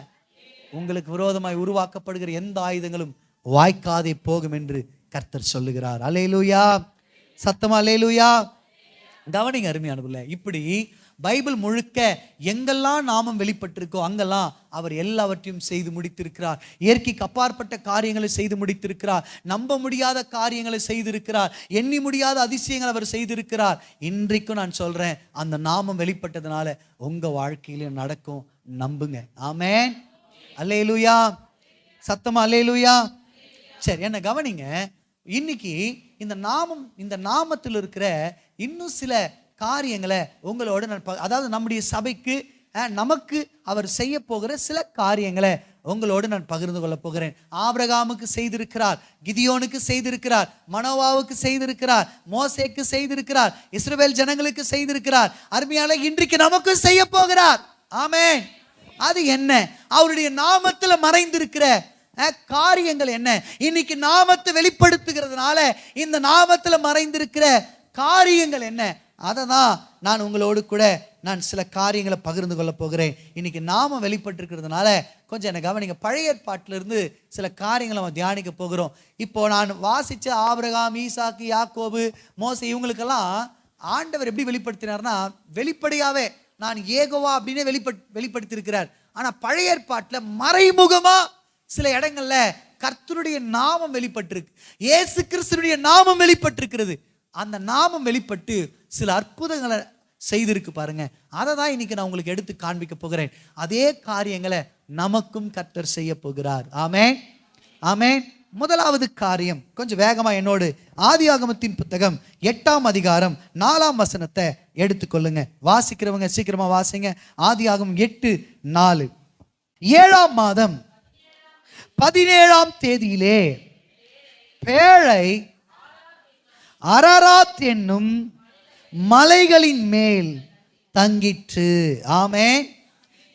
உங்களுக்கு விரோதமாய் உருவாக்கப்படுகிற எந்த ஆயுதங்களும் வாய்க்காதே போகும் என்று கர்த்தர் சொல்லுகிறார். அல்லேலூயா. சத்தமா அல்லேலூயா. கவனிங்க அருமையானவர்களே, இப்படி பைபிள் முழுக்க எங்கெல்லாம் நாமம் வெளிப்பட்டிருக்கோ அங்கெல்லாம் அவர் எல்லாவற்றையும் செய்து முடித்திருக்கிறார். இயற்கைக்கு அப்பாற்பட்ட காரியங்களை செய்து முடித்திருக்கிறார். நம்ப முடியாத காரியங்களை செய்திருக்கிறார். எண்ணி முடியாத அதிசயங்களை அவர் செய்திருக்கிறார். இன்றைக்கும் நான் சொல்றேன், அந்த நாமம் வெளிப்பட்டதுனால உங்க வாழ்க்கையில நடக்கும். நம்புங்க. ஆமென். அல்லேலூயா. சத்தமா அல்லேலூயா. சரி, என்ன கவனிங்க. இன்னைக்கு இந்த நாமத்தில் இருக்கிற இன்னும் சில காரியங்களை உங்களோட நான் அதாவது நம்முடைய சபைக்கு நமக்கு அவர் செய்ய போகிற சில காரியங்களை உங்களோடு நான் பகிர்ந்து கொள்ள போகிறேன். ஆபிரகாமுக்கு செய்திருக்கிறார், கிதியோனுக்கு செய்திருக்கிறார், மனோவாவுக்கு செய்திருக்கிறார், மோசேக்கு செய்திருக்கிறார், இஸ்ரவேல் ஜனங்களுக்கு செய்திருக்கிறார். அருமையான இன்றைக்கு நமக்கு செய்ய போகிறார். ஆமென். அது என்ன? அவருடைய நாமத்துல மறைந்திருக்கிற காரியங்கள் என்ன? இன்னைக்கு நாமத்தை வெளிப்படுத்துகிறதுனால இந்த நாமத்துல மறைந்திருக்கிற காரியங்கள் என்ன? அதை தான் நான் உங்களோடு கூட நான் சில காரியங்களை பகிர்ந்து கொள்ள போகிறேன். இன்னைக்கு நாமம் வெளிப்பட்டிருக்கிறதுனால கொஞ்சம் என்ன கவனிங்க. பழைய ஏற்பாட்டிலிருந்து சில காரியங்களை நம்ம தியானிக்க போகிறோம். இப்போ நான் வாசிச்ச ஆபிரகாம், ஈசாக்கு, யாக்கோபு, மோசே இவங்களுக்கெல்லாம் ஆண்டவர் எப்படி வெளிப்படுத்தினார்னா, வெளிப்படையாவே நான் ஏகோவா அப்படின்னு வெளிப்படுத்தியிருக்கிறார். ஆனா பழைய ஏற்பாட்டில் மறைமுகமா சில இடங்கள்ல கர்த்தருடைய நாமம் வெளிப்பட்டிருக்கு. இயேசு கிறிஸ்துடைய நாமம் வெளிப்பட்டிருக்கிறது. அந்த நாமம் வெளிப்பட்டு சில அற்புதங்களை செய்திருக்கு பாருங்க. அதை தான் இன்னைக்கு நான் உங்களுக்கு எடுத்து காண்பிக்க போகிறேன். அதே காரியங்களை நமக்கும் கர்த்தர் செய்ய போகிறார். ஆமென். ஆமென். முதலாவது காரியம், கொஞ்சம் வேகமா என்னோடு ஆதியாகமத்தின் புத்தகம் 8ஆம் அதிகாரம் 4ஆம் வசனத்தை எடுத்துக்கொள்ளுங்க. வாசிக்கிறவங்க சீக்கிரமா வாசிங்க. ஆதியாகமம் 8:4. 7ஆம் மாதம் 17ஆம் தேதியிலே பேழை அரராத் என்னும் மலைகளின் மேல் தங்கிற்று. ஆமென்.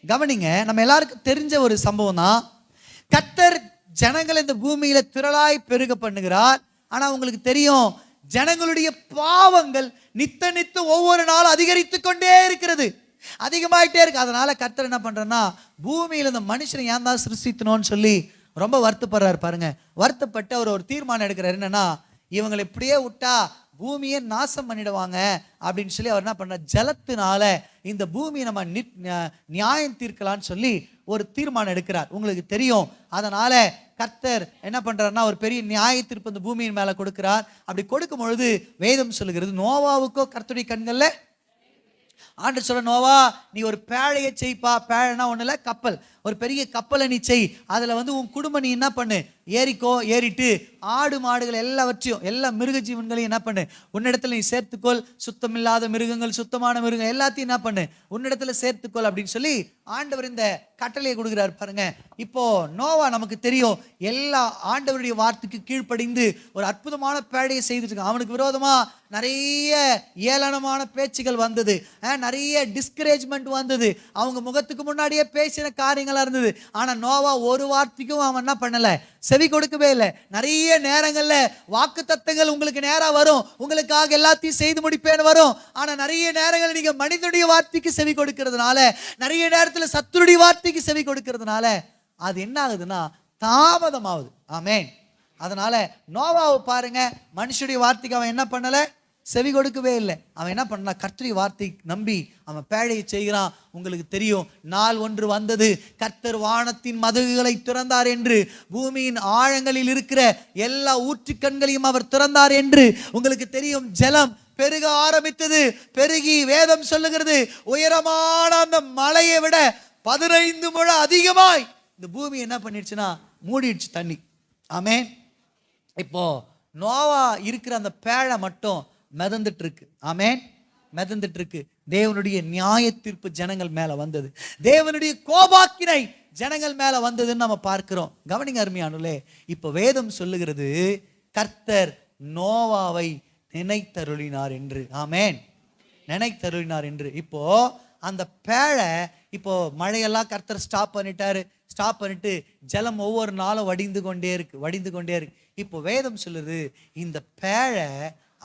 கவனிங்க, நம்ம எல்லாருக்கும் தெரிஞ்ச ஒரு சம்பவம் தான். கர்த்தர் ஜனங்கள் இந்த பூமியில திரளாய் பெருக பண்ணுகிறார். ஆனா உங்களுக்கு தெரியும், ஜனங்களுடைய பாவங்கள் நித்த ஒவ்வொரு நாளும் அதிகரித்து கொண்டே இருக்கிறது, அதிகமாயிட்டே இருக்கு. அதனால கர்த்தர் என்ன பண்றன்னா, பூமியில இந்த மனுஷனை ஏன் தான் சிருஷ்டித்தனோன்னு சொல்லி ரொம்ப வருத்தப்படுறாரு பாருங்க. வருத்தப்பட்டு அவர் ஒரு தீர்மானம் எடுக்கிறார். என்னன்னா, இவங்களை இப்படியே விட்டா பூமியை நாசம் பண்ணிடுவாங்க அப்படின்னு சொல்லி அவர் என்ன பண்ண, ஜலத்தினால இந்த பூமியை நம்ம நியாயம் தீர்க்கலான்னு சொல்லி ஒரு தீர்மானம் எடுக்கிறார். உங்களுக்கு தெரியும். அதனால கர்த்தர் என்ன பண்றாருன்னா, ஒரு பெரிய நியாய தீர்ப்பு இந்த பூமியின் மேல கொடுக்கிறார். அப்படி கொடுக்கும் பொழுது வேதம் சொல்லுகிறது, நோவாவுக்கோ கர்த்தருடைய கண்கள்ல ஆண்டவர் சொல்ல, நோவா நீ ஒரு பேழையை செய்ப்பா. பேழைனா ஒண்ணு இல்ல, கப்பல். ஒரு பெரிய கப்பலை நீ செய். அதுல உன் குடும்பம் நீ என்ன பண்ணு, ஏறிக்கோ. ஏறிட்டு ஆடு மாடுகள் எல்லாவற்றையும், எல்லா மிருக ஜீவன்களையும் என்ன பண்ணு, உன்னிடத்துல நீ சேர்த்துக்கொள். சுத்தமில்லாத மிருகங்கள், சுத்தமான மிருகங்கள் எல்லாத்தையும் என்ன பண்ணு, உன்னிடத்துல சேர்த்துக்கொள் அப்படின்னு சொல்லி ஆண்டவர் இந்த கட்டளையை கொடுக்கிறார் பாருங்க. இப்போ நோவா நமக்கு தெரியும், எல்லா ஆண்டவருடைய வார்த்தைக்கு கீழ்ப்படிந்து ஒரு அற்புதமான பேழையை செய்துட்டு இருக்கான். அவனுக்கு விரோதமா நிறைய ஏளனமான பேச்சுகள் வந்தது, நிறைய டிஸ்கரேஜ்மெண்ட் வந்தது, அவங்க முகத்துக்கு முன்னாடியே பேசின காரியங்களா இருந்தது. ஆனா நோவா ஒரு வார்த்தைக்கும் அவன் என்ன பண்ணல, செவி கொடுக்கவே இல்லை. நிறைய நேரங்கள்ல வாக்கு தத்தங்கள் உங்களுக்கு நேரா வரும், உங்களுக்காக எல்லாத்தையும் செய்து முடிப்பேன்னு வரும். ஆனா நிறைய நேரங்கள் நீங்க மனிதனுடைய வார்த்தைக்கு செவி கொடுக்கிறதுனால, நிறைய நேரத்துல சத்துருடைய வார்த்தைக்கு செவி கொடுக்கிறதுனால அது என்ன ஆகுதுன்னா தாமதமாகுது. ஆமென். அதனால நோவாவை பாருங்க, மனுஷனுடைய வார்த்தைக்கு அவன் என்ன பண்ணல, செவி கொடுக்கவே இல்லை. அவன் என்ன பண்ணா, கர்த்தருடைய வார்த்தை நம்பி அவன் பேழையை செய்கிறான். உங்களுக்கு தெரியும், நாள் ஒன்று வந்தது, கர்த்தர் வானத்தின் மதகுகளை திறந்தார் என்று, பூமியின் ஆழங்களில் இருக்கிற எல்லா ஊற்றுக்கண்களையும் அவர் திறந்தார் என்று உங்களுக்கு தெரியும். ஜலம் பெருக ஆரம்பித்தது. பெருகி வேதம் சொல்லுகிறது, உயரமான அந்த மலையை விட 15 முழம் அதிகமாய் இந்த பூமி என்ன பண்ணிடுச்சுன்னா மூடிடுச்சு தண்ணி. ஆமென். இப்போ நோவா இருக்கிற அந்த பேழை மட்டும் மிதந்துட்டு இருக்கு. ஆமென், மிதந்துட்டு இருக்கு. தேவனுடைய நியாய தீர்ப்பு ஜனங்கள் மேல வந்தது, தேவனுடைய கோபாக்கினை ஜனங்கள் மேல வந்ததுன்னு நம்ம பார்க்கிறோம். கவனிங்க அருமையானவர்களே, இப்போ வேதம் சொல்லுகிறது கர்த்தர் நோவாவை நினைத்தருளினார் என்று. ஆமென், நினைத்தருளினார் என்று. இப்போ அந்த பேழை, இப்போ மழையெல்லாம் கர்த்தர் ஸ்டாப் பண்ணிட்டாரு. ஸ்டாப் பண்ணிட்டு ஜலம் ஒவ்வொரு நாளும் வடிந்து கொண்டே இருக்கு. இப்போ வேதம் சொல்லுது இந்த பேழை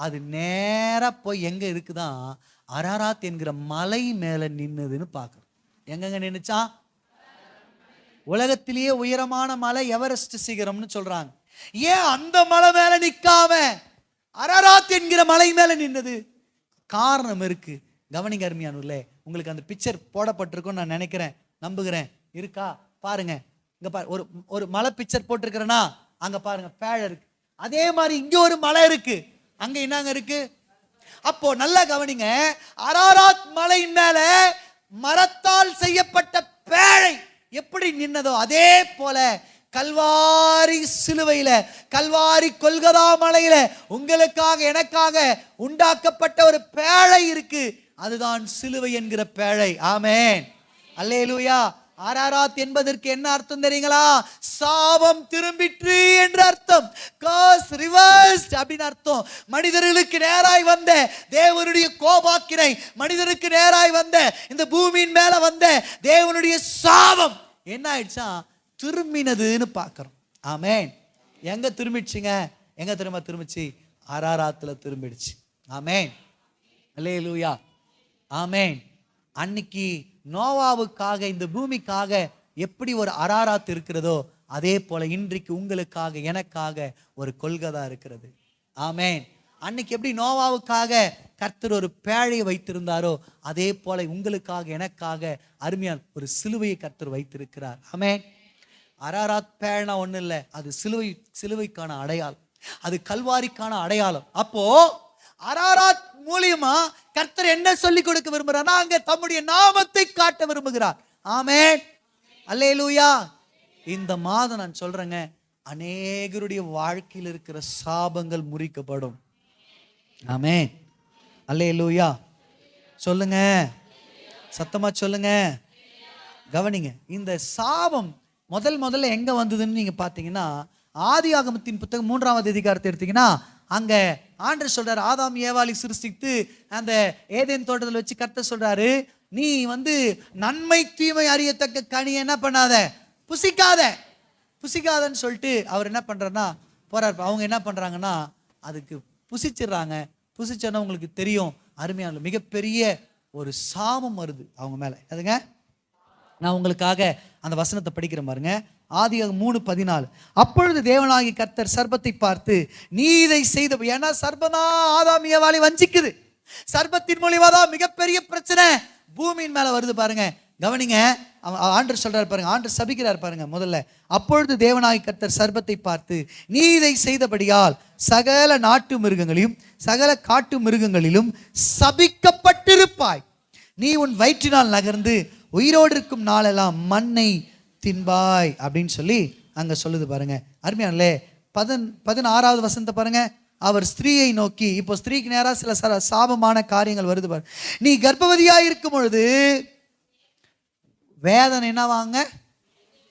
அது நேரா போய் எங்க இருக்குதான், அரராத் என்கிற மலை மேல நின்னுதுன்னு பார்க்கணும். எங்கெங்க நின்னுச்சா? உலகத்திலேயே உயரமான மலை எவரெஸ்ட் சிகரம்னு சொல்றாங்க. ஏன் அந்த மலை மேல நிக்காம அரராத் என்கிற மலை மேல நின்னது? காரணம் இருக்கு. கவனிங்க அருமையானவர்களே, உங்களுக்கு அந்த பிக்சர் போடப்பட்டிருக்கும் நான் நினைக்கிறேன், நம்புகிறேன். இருக்கா பாருங்க. இங்க பாரு, ஒரு மலை பிக்சர் போட்டிருக்கிறேன்னா அங்க பாருங்க பேழை இருக்கு. அதே மாதிரி இங்க ஒரு மலை இருக்கு, அங்க என்னங்க இருக்கு? அப்போ நல்லா கவனிங்க, அரராத் மலை மேல மரத்தால் செய்யப்பட்ட பேழை எப்படி நின்னதோ அதே போல கல்வாரி சிலுவையில, கல்வாரி கொல்கதா மலையில உங்களுக்காக எனக்காக உண்டாக்கப்பட்ட ஒரு பேழை இருக்கு. அதுதான் சிலுவை என்கிற பேழை. ஆமென், அல்லேலூயா. அரராத் என்பதற்கு என்ன அர்த்தம் தெரியுங்களா? சாபம் திரும்பிற்று என்று அர்த்தம். கர்ஸ் ரிவர்ஸ்ட் அப்படின்னு அர்த்தம். மனிதர்களுக்கு நேராய் வந்த தேவனுடைய கோபாக்கினை, மனிதருக்கு நேராய் வந்த இந்த பூமியின் மேல வந்த தேவனுடைய சாபம் என்ன ஆயிடுச்சா? திரும்பினதுன்னு பார்க்கிறோம். ஆமென். எங்க திரும்பிடுச்சுங்க? எங்க திரும்பிச்சு? அரராத்துல திரும்பிடுச்சு. ஆமென், அல்லேலூயா. ஆமென். அன்னைக்கு நோவாவுக்காக, இந்த பூமிக்காக எப்படி ஒரு அரராத் இருக்கிறதோ அதே போல இன்றைக்கு உங்களுக்காக எனக்காக ஒரு கொல்கதா இருக்கிறது. ஆமென். அன்னைக்கு எப்படி நோவாவுக்காக கர்த்தர் ஒரு பேழையை வைத்திருந்தாரோ அதே போல உங்களுக்காக எனக்காக அருமையான ஒரு சிலுவையை கர்த்தர் வைத்திருக்கிறார். ஆமென். அரராத் பேழனா ஒண்ணு இல்லை, அது சிலுவைக்கான அடையாளம், அது கல்வாரிக்கான அடையாளம். அப்போ அரராத் மூலியமா கர்த்தர் என்ன சொல்லி கொடுக்க விரும்புறார்? அங்க தம்முடைய நாமத்தை காட்ட விரும்புகிறார். ஆமென், அல்லேலூயா. இந்த மாதம் நான் சொல்றேங்க, அநேகருடைய வாழ்க்கையில் இருக்கிற சாபங்கள் முறிக்கப்படும். ஆமென், அல்லேலூயா. சொல்லுங்க, சத்தமா சொல்லுங்க. கவனிங்க, இந்த சாபம் முதல்ல எங்க வந்ததுன்னு நீங்க பாத்தீங்கன்னா, ஆதியாகமத்தின் புத்தகம் 3ஆவது அதிகாரத்தை எடுத்தீங்கன்னா அங்க ஆண்டவர் சொல்றாரு, ஆதாம் ஏவாளை சிருஷ்டித்து அந்த ஏதேன் தோட்டத்தில் வச்சு கர்த்தர் சொல்றாரு, நீ நன்மை தீமை அறியத்தக்க கனி என்ன பண்ணாத, புசிக்காதன்னு சொல்லிட்டு அவர் என்ன பண்றாருன்னா போறாரு. அவங்க என்ன பண்றாங்கன்னா அதுக்கு புசிச்சிடுறாங்க. புசிச்சோன்னா உங்களுக்கு தெரியும் அருமையான மிகப்பெரிய ஒரு சாபம் வருது அவங்க மேல. அதுங்க நான் உங்களுக்காக அந்த வசனத்தை படிக்கிறேன் பாருங்க. ஆதியாகமம் 3:14. அப்பொழுது தேவனாகிய கர்த்தர் சர்ப்பத்தை பார்த்து, நீ இதை செய்த, ஏன்னா சர்ப்பனா ஆதாம் ஏவாளை வஞ்சிக்குது. சர்ப்பத்தின் மூலியமா தான் மிகப்பெரிய பிரச்சனை பூமியின் மேல வருது பாருங்க. கவனிங்க, ஆண்டவர் சொல்றாரு பாருங்க, ஆண்டவர் சபிக்கிறார் பாருங்க. முதல்ல, அப்பொழுது தேவனாகிய கர்த்தர் சர்ப்பத்தை பார்த்து, நீ இதை செய்தபடியால் சகல நாட்டு மிருகங்களையும் சகல காட்டு மிருகங்களிலும் சபிக்கப்பட்டிருப்பாய். நீ உன் வயிற்றினால் நகர்ந்து உயிரோடு இருக்கும் நாளெல்லாம் மண்ணை தின்பாய் அப்படின்னு சொல்லி அங்க சொல்லுது பாருங்க. அருமையானே 16வது வசனத்தை பாருங்க. அவர் ஸ்திரீயை நோக்கி, இப்போ ஸ்திரீக்கு நேரா சில சாபமான காரியங்கள் வருது பாருங்க. நீ கர்ப்பவதியாய் இருக்கும் பொழுது வேதனை என்னவாங்க,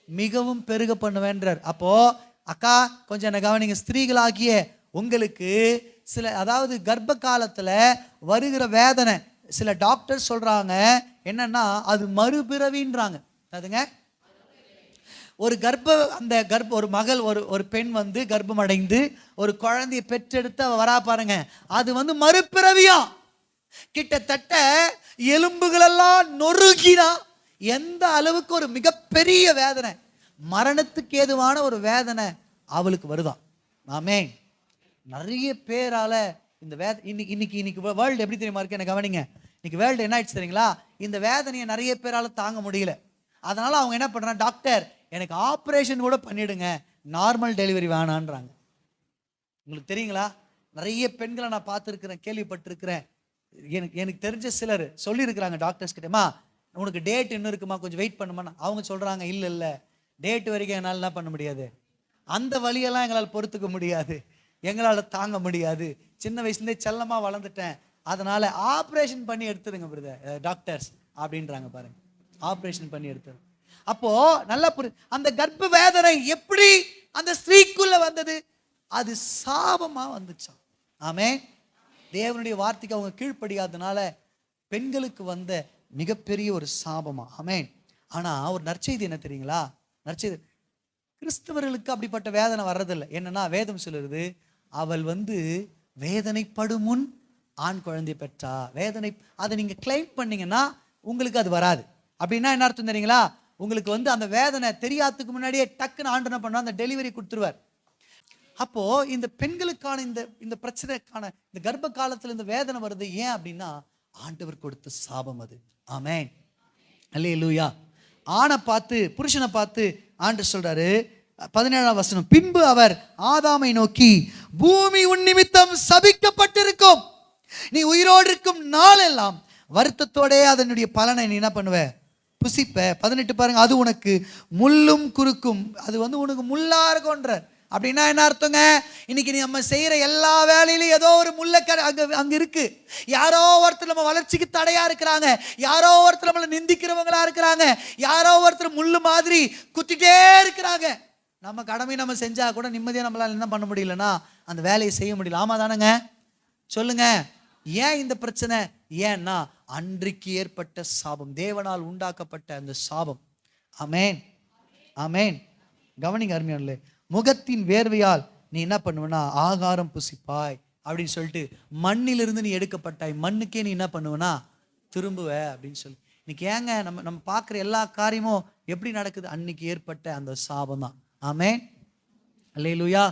மிகவும் பெருக பண்ணுவேன்றார். அப்போ அக்கா கொஞ்சம் என்ன கவனிங்க, ஸ்திரீகளாகிய உங்களுக்கு சில, அதாவது கர்ப்ப காலத்துல வருகிற வேதனை சில டாக்டர் சொல்றாங்க என்னன்னா அது மறுபிறவின்றாங்க. அதுங்க ஒரு ஒரு மகள், ஒரு பெண் கர்ப்பம் அடைந்து ஒரு குழந்தையை பெற்றெடுத்து வரா பாருங்க, அது மறுபிறவியா. கிட்டத்தட்ட எலும்புகள் எல்லாம் நொறுகினா எந்த அளவுக்கு ஒரு மிகப்பெரிய வேதனை, மரணத்துக்கு ஏதுவான ஒரு வேதனை அவளுக்கு வருதான். ஆமென். நிறைய பேரால இந்த இன்னைக்கு வேர்ல்டு எப்படி தெரியுமா இருக்கு? எனக்கு கவனிங்க, இன்னைக்கு வேர்ல்டு என்ன ஆயிடுச்சு தெரியுங்களா? இந்த வேதனையை நிறைய பேரால தாங்க முடியல. அதனால அவங்க என்ன பண்றாங்க, டாக்டர் எனக்கு ஆப்ரேஷன் கூட பண்ணிடுங்க, நார்மல் டெலிவரி வேணான்றாங்க. உங்களுக்கு தெரியுங்களா? நிறைய பெண்களை நான் பார்த்துருக்கிறேன், கேள்விப்பட்டிருக்கிறேன். எனக்கு தெரிஞ்ச சிலர் சொல்லியிருக்கிறாங்க டாக்டர்ஸ் கிட்டமா, உனக்கு டேட் இன்னும் இருக்குமா, கொஞ்சம் வெயிட் பண்ணுமா. அவங்க சொல்றாங்க, இல்லை டேட் வரைக்கும் என்னால் என்ன பண்ண முடியாது, அந்த வழியெல்லாம் எங்களால் பொறுத்துக்க முடியாது, எங்களால் தாங்க முடியாது, சின்ன வயசுலேருந்தே செல்லமாக வளர்ந்துட்டேன், அதனால ஆப்ரேஷன் பண்ணி எடுத்துருங்க பிரதர் டாக்டர்ஸ் அப்படின்றாங்க பாருங்க. ஆப்ரேஷன் பண்ணி எடுத்துரு. அப்போ நல்லா அந்த கர்ப்ப வேதனை எப்படி அந்த ஸ்திரீக்குள்ள வந்தது? அது சாபமா வந்துச்சாம். ஆமென். தேவனுடைய வார்த்தைக்கு அவங்க கீழ்ப்படியாதனால பெண்களுக்கு வந்த மிகப்பெரிய ஒரு சாபமா. ஆமென். ஆனா ஒரு நற்செய்தி என்ன தெரியுங்களா? நற்செய்தி கிறிஸ்தவர்களுக்கு அப்படிப்பட்ட வேதனை வர்றதில்லை. என்னன்னா வேதம் சொல்லுறது, அவள் வேதனைப்படும் முன் ஆண் குழந்தை பெற்றா. வேதனை அதை நீங்க கிளைம் பண்ணீங்கன்னா உங்களுக்கு அது வராது. அப்படின்னா என்ன அர்த்தம் தெரியுங்களா? உங்களுக்கு அந்த வேதனை தெரியாததுக்கு முன்னாடியே டக்குன்னு ஆண்டு என்ன பண்ணா அந்த டெலிவரி கொடுத்துருவார். அப்போ இந்த பெண்களுக்கான இந்த பிரச்சனைக்கான இந்த கர்ப்ப காலத்துல இந்த வேதனை வருது ஏன் அப்படின்னா ஆண்டவர் கொடுத்த சாபம் அது. ஆமென். அல்லேலூயா. ஆணை பார்த்து புருஷனை பார்த்து ஆண்டவர் சொல்றாரு 17ஆம் வசனம், பின்பு அவர் ஆதாமை நோக்கி, பூமி உன் நிமித்தம் சபிக்கப்பட்டிருக்கும், நீ உயிரோடு இருக்கும் நாளெல்லாம் வருத்தத்தோடே அதனுடைய பலனை நீ என்ன பண்ணுவ, புசிப்ப. 18 பாருங்க, அது உனக்கு முள்ளும் குறுக்கும், அது உனக்கு முள்ளா இருக்கும்ன்ற. அப்படின்னா என்ன அர்த்தங்க? இன்னைக்கு நம்ம செய்யற எல்லா வேலையிலும் ஏதோ ஒரு முள்ளக்கரை அங்க இருக்கு. யாரோ ஒருத்தர் நம்ம வளர்ச்சிக்கு தடையா இருக்கிறாங்க, யாரோ ஒருத்தர் நம்மளை நிந்திக்கிறவங்களா இருக்கிறாங்க, யாரோ ஒருத்தர் முள்ளு மாதிரி குத்திட்டே இருக்கிறாங்க. நம்ம கடமை நம்ம செஞ்சா கூட நிம்மதியா நம்மளால என்ன பண்ண முடியலன்னா அந்த வேலையை செய்ய முடியல. ஆமா தானங்க? சொல்லுங்க. ஏன் இந்த பிரச்சனை? ஏன்னா அன்றைக்கு ஏற்பட்ட சாபம், தேவனால் உண்டாக்கப்பட்ட அந்த சாபம். ஆமென். ஆமென். கவனிங்க அருமையானே, முகத்தின் வேர்வையால் நீ என்ன பண்ணுவனா ஆகாரம் புசிப்பாய் அப்படின்னு சொல்லிட்டு, மண்ணிலிருந்து நீ எடுக்கப்பட்டாய், மண்ணுக்கே நீ என்ன பண்ணுவனா திரும்புவ அப்படின்னு சொல்லி. இன்னைக்கு ஏங்க நம்ம பார்க்குற எல்லா காரியமும் எப்படி நடக்குது? அன்னைக்கு ஏற்பட்ட அந்த சாபம் தான். ஆமென். அல்லேலூயா.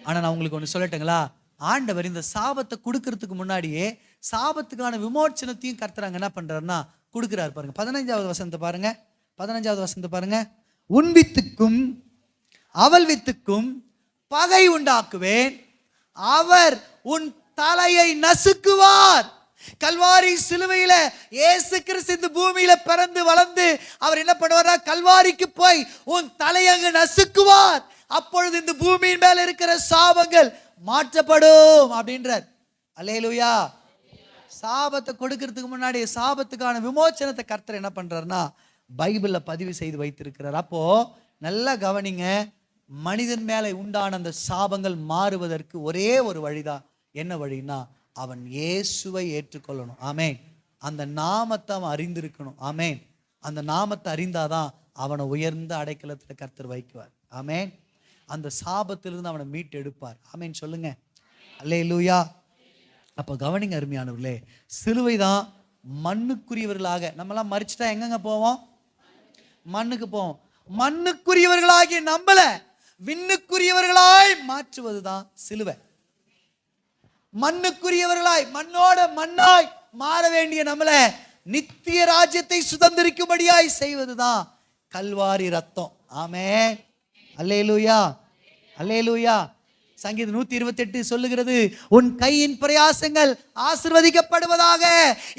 ஆனா நான் உங்களுக்கு ஒன்று சொல்லட்டுங்களா? ஆண்டவர் இந்த சாபத்தை கொடுக்கறதுக்கு முன்னாடியே சாபத்துக்கான விமோச்சனத்தையும் கர்த்தர் என்ன பண்றாருன்னா கொடுக்கிறாரு பாருங்க. 15வது வசனத்தை பாருங்க. 15வது வசனத்தை பாருங்க. உன் வித்துக்கும் அவள் வித்துக்கும் பகை உண்டாக்குவேன், அவர் உன் தலையை நசுக்குவார். கல்வாரி சிலுவையில இயேசு கிறிஸ்து இந்த பூமியில பிறந்து வளர்ந்து அவர் என்ன பண்ணுவாரா, கல்வாரிக்கு போய் உன் தலையங்கு நசுக்குவார், அப்பொழுது இந்த பூமியின் மேல இருக்கிற சாபங்கள் மாற்றப்படும் அப்படின்றார். அல்லேலூயா. சாபத்தை கொடுக்கிறதுக்கு முன்னாடி சாபத்துக்கான விமோச்சனத்தை கர்த்தர் என்ன பண்றாருன்னா பைபிள்ல பதிவு செய்து வைத்திருக்கிறார். அப்போ நல்லா கவனிங்க, மனிதன் மேல உண்டான அந்த சாபங்கள் மாறுவதற்கு ஒரே ஒரு வழிதான். என்ன வழின்னா அவன் இயேசுவை ஏற்றுக்கொள்ளணும். ஆமென். அந்த நாமத்தை அவன் அறிந்திருக்கணும். ஆமென். அந்த நாமத்தை அறிந்தாதான் அவனை உயர்ந்த அடைக்கலத்தில் கர்த்தர் வைக்குவார். ஆமென். அந்த சாபத்திலிருந்து அவனை மீட்டு எடுப்பார். ஆமென் சொல்லுங்க. அல்லேலூயா. அப்போ கவனிங்க அருமையானவர்களே, சிலுவை தான் மண்ணுக்குரியவர்களாக, நம்மளாம் மரிச்சிட்டா எங்கெங்க போவோம்? மண்ணுக்கு போவோம். மண்ணுக்குரியவர்களாகிய நம்மள விண்ணுக்குரியவர்களாய் மாற்றுவதுதான் சிலுவை. மண்ணுக்குரியவர்களாய் மண்ணோட மண்ணாய் மாற வேண்டிய நம்மள நித்திய ராஜ்யத்தை சுதந்திரிக்கும்படியாய் செய்வதுதான் கல்வாரி ரத்தம். ஆமென். அல்லேலூயா. அல்லேலூயா. சங்கீதம் 128 சொல்லுகிறது, உன் கையின் பிரயாசங்கள் ஆசீர்வதிக்கப்படுவதாக.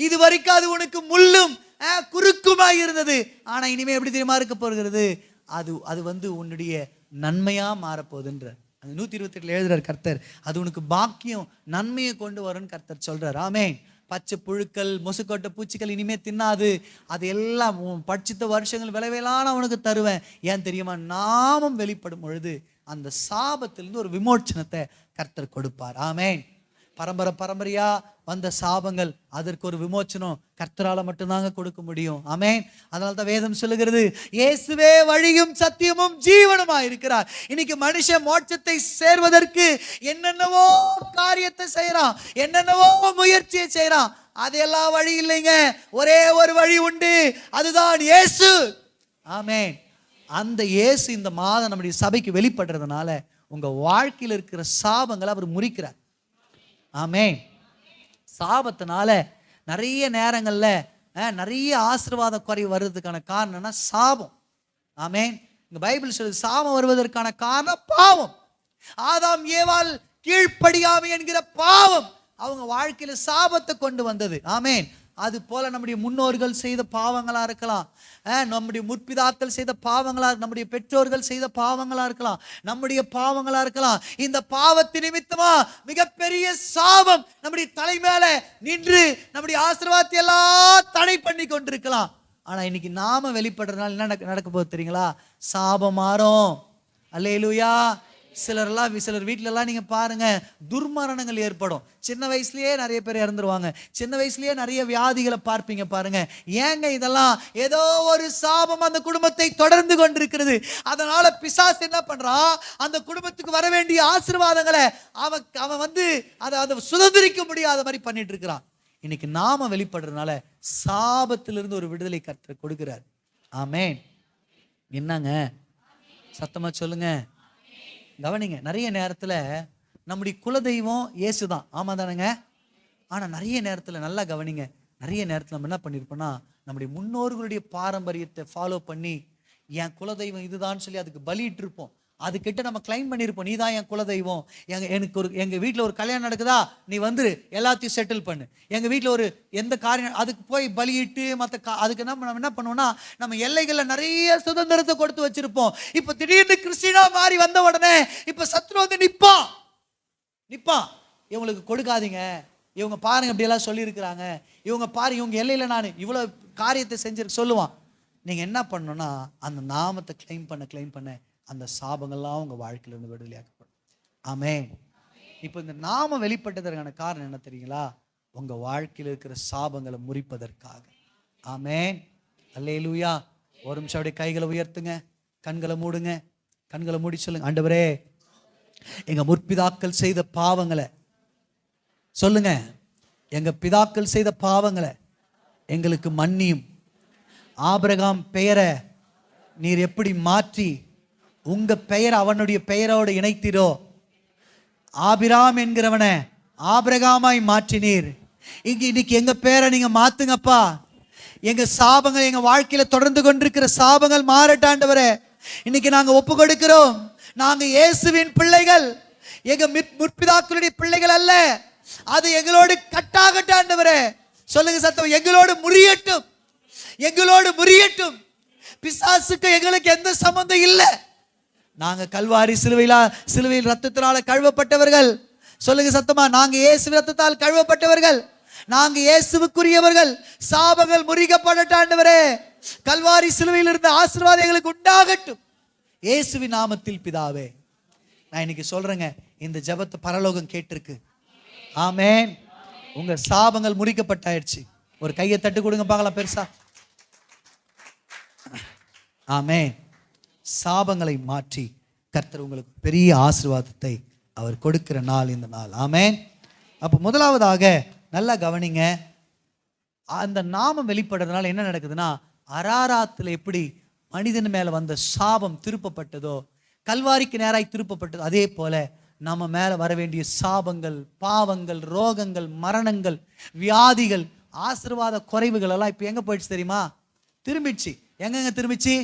இது வரைக்கும் அது உனக்கு முள்ளும் குறுக்குமாய் இருந்தது, ஆனா இனிமே எப்படி தெரியுமா இருக்க போகிறது? அது உன்னுடைய நன்மையா மாறப்போகுதுன்ற. அந்த 128 எழுதுறார் கர்த்தர். அது உனக்கு பாக்கியம் நன்மையை கொண்டு வரும்னு கர்த்தர் சொல்றார். ஆமென். பச்சை புழுக்கள் மொசுக்கொட்டை பூச்சிகள் இனிமே தின்னாது, அது எல்லாம் படிச்சித்த வருஷங்கள் விளைவேலான அவனுக்கு தருவேன். ஏன் தெரியுமா? நாமம் வெளிப்படும் பொழுது அந்த சாபத்திலிருந்து ஒரு விமோச்சனத்தை கர்த்தர் கொடுப்பார். ஆமென். பரம்பரையா வந்த சாபங்கள், அதற்கு ஒரு விமோச்சனம் கர்த்தரால மட்டும்தாங்க கொடுக்க முடியும். ஆமென். அதனால தான் வேதம் சொல்லுகிறது, இயேசுவே வழியும் சத்தியமும் ஜீவனுமா இருக்கிறார். இன்னைக்கு மனுஷன் மோட்சத்தை சேர்வதற்கு என்னென்னவோ காரியத்தை செய்யறான், என்னென்னவோ முயற்சியை செய்யறான். அதெல்லாம் வழி இல்லைங்க. ஒரே ஒரு வழி உண்டு, அதுதான் இயேசு. ஆமென். அந்த இயேசு இந்த மாதம் நம்முடைய சபைக்கு வெளிப்படுறதுனால உங்க வாழ்க்கையில் இருக்கிற சாபங்களை அவர் முறிக்கிறார். ஆமென். சாபத்தினால நிறைய நேரங்கள்ல நிறைய ஆசீர்வாத குறைவு வர்றதுக்கான காரணம்னா சாபம். ஆமென். இங்க பைபிள் சொல்லுது, சாபம் வருவதற்கான காரணம் பாவம். ஆதாம் ஏவாள் கீழ்ப்படியாமை என்கிற பாவம் அவங்க வாழ்க்கையில சாபத்தை கொண்டு வந்தது. ஆமென். அது போல நம்முடைய முன்னோர்கள் செய்த பாவங்களா இருக்கலாம், நம்முடைய முற்பிதாக்கள் செய்த பாவங்களா, நம்முடைய பெற்றோர்கள் செய்த பாவங்களா இருக்கலாம், நம்முடைய பாவங்களா இருக்கலாம். இந்த பாவத்தின் நிமித்தமா மிகப்பெரிய சாபம் நம்முடைய தலை மேல நின்று நம்முடைய ஆசீர்வாதத்தை எல்லாம் தடை பண்ணி கொண்டிருக்கலாம். ஆனா இன்னைக்கு நாம வெளிப்படுறதுனால என்ன நடக்க போகுது தெரியுங்களா? சாபம் மாறும். அல்லேலூயா. சிலர் வீட்டிலலாம் நீங்க பாருங்க, துர்மரணங்கள் ஏற்படும். சின்ன வயசுலயே நிறைய பேர் இறந்துருவாங்க. சின்ன வயசுலயே நிறைய வியாதிகளை பார்ப்பீங்க பாருங்க. ஏங்க இதெல்லாம்? ஏதோ ஒரு சாபம் அந்த குடும்பத்தை தொடர்ந்து கொண்டிருக்கிறது. அதனால பிசாசு என்ன பண்றான்? அந்த குடும்பத்துக்கு வர வேண்டிய ஆசீர்வாதங்களை அவன் அதை சுதந்திரிக்க முடியாத மாதிரி பண்ணிட்டு இருக்கிறான். இன்னைக்கு நாம வெளிப்படுறதுனால சாபத்திலிருந்து ஒரு விடுதலை கர்த்தர் கொடுக்கிறார். ஆமென். என்னங்க சத்தமா சொல்லுங்க, கவனிங்க. நிறைய நேரத்துல நம்முடைய குலதெய்வம் இயேசுதான், ஆமா தானேங்க? ஆனா நிறைய நேரத்துல நல்லா கவனிங்க, நிறைய நேரத்துல நம்ம என்ன பண்ணிருப்போம்னா, நம்முடைய முன்னோர்களுடைய பாரம்பரியத்தை ஃபாலோ பண்ணி என் குலதெய்வம் இதுதான் சொல்லி அதுக்கு பலிட்டு இருப்போம். அதுக்கிட்ட நம்ம கிளைம் பண்ணியிருப்போம், நீ தான் என் குலதெய்வம். எங்கள் வீட்டில் ஒரு கல்யாணம் நடக்குதா, நீ வந்துரு எல்லாத்தையும் செட்டில் பண்ணு. எங்கள் வீட்டில் ஒரு எந்த காரியம் அதுக்கு போய் பலியிட்டு அதுக்கு நம்ம என்ன பண்ணுவோம்னா, நம்ம எல்லைகளில் நிறைய சுதந்திரத்தை கொடுத்து வச்சிருப்போம். இப்போ திடீர்னு கிறிஸ்டினா மாறி வந்த உடனே இப்போ சத்ரு வந்து நிற்பான். இவங்களுக்கு கொடுக்காதீங்க, இவங்க பாருங்க அப்படியெல்லாம் சொல்லியிருக்கிறாங்க, இவங்க பாருங்க இவங்க எல்லையில் நான் இவ்வளோ காரியத்தை செஞ்சிருக்க சொல்லுவான். நீங்கள் என்ன பண்ணணும்னா, அந்த நாமத்தை கிளைம் பண்ண அந்த சாபங்கள்லாம் உங்கள் வாழ்க்கையிலிருந்து விடுதலையாக்கப்படும். ஆமென். இப்போ இந்த நாம வெளிப்பட்டதற்கான காரணம் என்ன தெரியுங்களா? உங்கள் வாழ்க்கையில் இருக்கிற சாபங்களை முறிப்பதற்காக. ஆமென். அல்லேலூயா. ஒரு நிமிஷம் அப்படியே கைகளை உயர்த்துங்க, கண்களை மூடுங்க, கண்களை மூடி சொல்லுங்க, ஆண்டவரே எங்க முற்பிதாக்கள் செய்த பாவங்களை சொல்லுங்க, எங்க பிதாக்கள் செய்த பாவங்களை எங்களுக்கு மன்னியும். ஆபிரகாம் பெயரை நீர் எப்படி மாற்றி உங்க பெயர் அவனுடைய பெயரோடு இணைத்தீரோ, ஆபிராம் என்கிறவனை ஆபிரகாமாய் மாற்றினீர். இன்னைக்கு எங்க பேரை நீங்க மாத்துங்கப்பா. எங்க சாபங்கள், எங்க வாழ்க்கையில தொடர்ந்து கொண்டிருக்கிற சாபங்கள் மாறட்டாண்டவரே. இன்னைக்கு நாங்க ஒப்பு கொடுக்கிறோம், நாங்க இயேசுவின் பிள்ளைகள், எங்க முற்பிதாக்களுடைய பிள்ளைகள் அல்ல. அது எங்களோடு கட்டாகட்டாண்டவரே. சொல்லுங்க சத்தம், எங்களோடு முறியட்டும், எங்களோடு முறியட்டும். பிசாசுக்கு எங்களுக்கு எந்த சம்பந்தம் இல்லை. நாங்க கல்வாரி சிலுவையில் ரத்தத்தினால கழுவப்பட்டவர்கள். சொல்லுங்க சத்தமா, நாங்க இயேசு ரத்தத்தால் கழுவப்பட்டவர்கள், நாங்க இயேசுவுக்குரியவர்கள். சாபங்கள் முறிக்கப்படட்டாண்டவரே. கல்வாரி சிலுவையில் இருந்த ஆசீர்வாதம் எங்களுக்கு உண்டாகட்டும் இயேசுவின் நாமத்தில் பிதாவே. நான் இன்னைக்கு சொல்றேங்க, இந்த ஜெபத்தை பரலோகம் கேட்டிருக்கு. ஆமென். உங்க சாபங்கள் முறிக்கப்பட்டாயிடுச்சு. ஒரு கையை தட்டு கொடுங்க பார்க்கலாம் பெருசா. ஆமென். சாபங்களை மாற்றி கர்த்தர் உங்களுக்கு பெரிய ஆசீர்வாதத்தை அவர் கொடுக்கிற நாள் இந்த நாள். ஆமென். அப்போ முதலாவதாக நல்லா கவனிங்க, அந்த நாமம் வெளிப்படுறதுனால என்ன நடக்குதுன்னா, அராராத்தில் எப்படி மனிதன் மேல வந்த சாபம் திருப்பப்பட்டதோ, கல்வாரிக்கு நேராய் திருப்பப்பட்டதோ, அதே போல நம்ம மேல வர வேண்டிய சாபங்கள், பாவங்கள், ரோகங்கள், மரணங்கள், வியாதிகள், ஆசீர்வாத குறைவுகள் எல்லாம் இப்போ எங்க போயிடுச்சு தெரியுமா? திரும்பிடுச்சு. எங்கெங்க திரும்பிச்சு?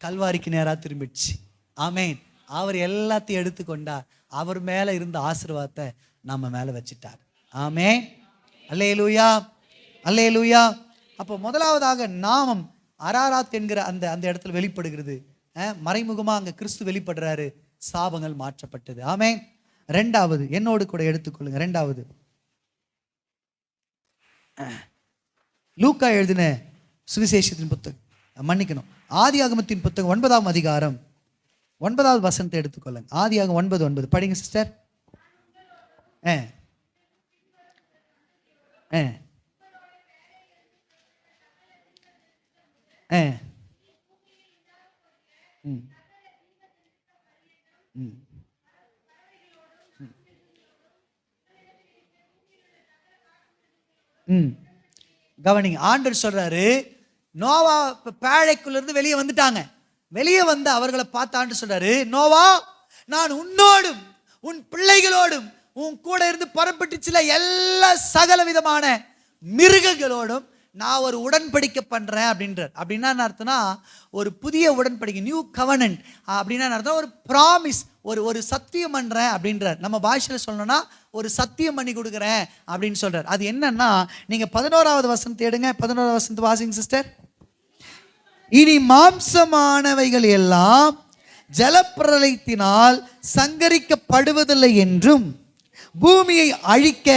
கல்வாரிக்கு நேராக திரும்பிடுச்சு. ஆமென். அவர் எல்லாத்தையும் எடுத்துக்கொண்டார். அவர் மேல இருந்த ஆசீர்வாதத்தை நம்ம மேல வச்சிட்டார். ஆமென். அல்லேலூயா, அல்லேலூயா. அப்போ முதலாவதாக நாமம் அராராத் என்கிற அந்த இடத்துல வெளிப்படுகிறது. மறைமுகமா அங்க கிறிஸ்து வெளிப்படுறாரு, சாபங்கள் மாற்றப்பட்டது. ஆமென். ரெண்டாவது என்னோடு கூட எடுத்துக்கொள்ளுங்க. ரெண்டாவது லூக்கா எழுதின சுவிசேஷத்தின் புத்தகம், மன்னிக்கணும், ஆதியாகமத்தின் புத்தகம் 9ஆம் அதிகாரம் 9வது வசனத்தை எடுத்துக்கொள்ளுங்க. ஆதியாகமம் 9:9 படிங்க சிஸ்டர். கவனிங்க, ஆண்டவர் சொல்றாரு, நோவா பேழைக்குள்ள இருந்து வெளியே வந்துட்டாங்க. வெளியே வந்து அவர்களை பார்த்து ஆண்டு சொல்றாரு, நோவா நான் உன்னோடும் உன் பிள்ளைகளோடும் உன் கூட இருந்து புறப்பட்டுச்சுல எல்லா சகல விதமான மிருகங்களோடும் நான் ஒரு உடன்படிக்கை பண்றேன் அப்படின்றார். அப்படின்னா என்ன அர்த்தம்னா, ஒரு புதிய உடன்படிக்கை, நியூ கவனன்ட் அப்படின்னா என்ன அர்த்தம், ஒரு ப்ராமிஸ், ஒரு சத்தியம் பண்றேன் அப்படின்றார். நம்ம பாஷையில சொல்லணும்னா ஒரு சத்தியம் பண்ணி கொடுக்குறேன் அப்படின்னு சொல்றார். அது என்னன்னா, நீங்க 11வது வசனத்தை எடுங்க. 11வது வசனத்தை வாசிங்க சிஸ்டர். இனி மாம்சமானவைகள் எல்லாம் ஜலப்பிரளயத்தினால் சங்கரிக்கப்படுவதில்லை என்றும், பூமியை அழிக்க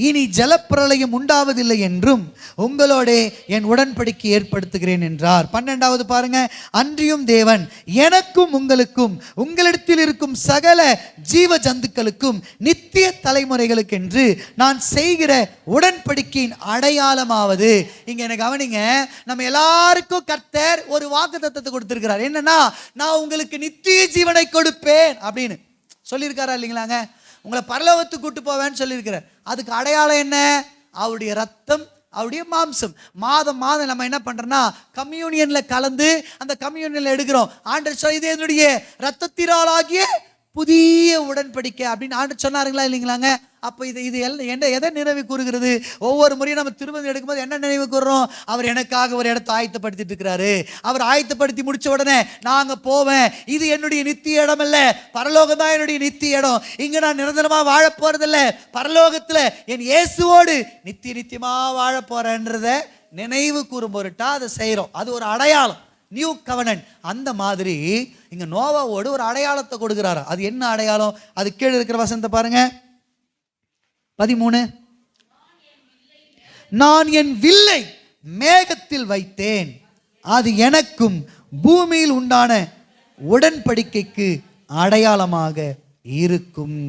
இனி ஜலப்பிரளயம் உண்டாவதில்லை என்றும் உங்களோட என் உடன்படிக்கை ஏற்படுத்துகிறேன் என்றார். 12வது பாருங்க. அன்றியும் தேவன் எனக்கும் உங்களுக்கும் உங்களிடத்தில் இருக்கும் சகல ஜீவ ஜந்துக்களுக்கும் நித்திய தலைமுறைகளுக்கு என்று நான் செய்கிற உடன்படிக்கையின் அடையாளமாவது. இங்க என்ன கவனிங்க, நம்ம எல்லாருக்கும் கர்த்தர் ஒரு வாக்குத்தத்தத்தை கொடுத்திருக்கிறார். என்னன்னா, நான் உங்களுக்கு நித்திய ஜீவனை கொடுப்பேன் அப்படின்னு சொல்லியிருக்காரா இல்லைங்களாங்க. உங்களை பரலோகத்துக்கு கூட்டு போவேன்னு சொல்லியிருக்கிறார். அதுக்கு அடையாளம் என்ன? அவருடைய ரத்தம், அவருடைய மாம்சம். மாதம் மாதம் நம்ம என்ன பண்றோம்னா, கம்யூனியன்ல கலந்து அந்த கம்யூனியன்ல எடுக்கிறோம். ஆண்டவர் இது என்னுடைய ரத்தத்தினாலாகிய புதிய உடன்படிக்கை அப்படின்னு ஆண்டவர் சொன்னாருங்களா இல்லைங்களாங்க. அப்போ இது எதை நினைவு கூறுகிறது? ஒவ்வொரு முறையும் நம்ம திரும்ப எடுக்கும்போது என்ன நினைவு கூறுறோம்? அவர் எனக்காக ஒரு இடத்தை ஆயத்தப்படுத்திட்டு இருக்கிறாரு. அவர் ஆயத்தப்படுத்தி முடிச்ச உடனே நாங்க போவேன். இது என்னுடைய நித்திய இடம் அல்ல, பரலோகம் தான் என்னுடைய நித்திய இடம். இங்க நான் நிரந்தரமா வாழ போறதில்ல, பரலோகத்துல என் இயேசுவோடு நித்தியமா வாழ போறேன்றத நினைவு கூறும் பொருட்டா அதை செய்யறோம். அது ஒரு அடையாளம், நியூ கவனன்ட். அந்த மாதிரி இங்க நோவாவோடு ஒரு அடையாளத்தை கொடுக்கிறாரு. அது என்ன அடையாளம்? அது கீழே இருக்கிற வசனத்தை பாருங்க. 13. நான் என் வில்லை மேகத்தில் வைத்தேன், அது எனக்கும் பூமியில் உண்டான உடன்படிக்கைக்கு அடையாளமாக இருக்கும்.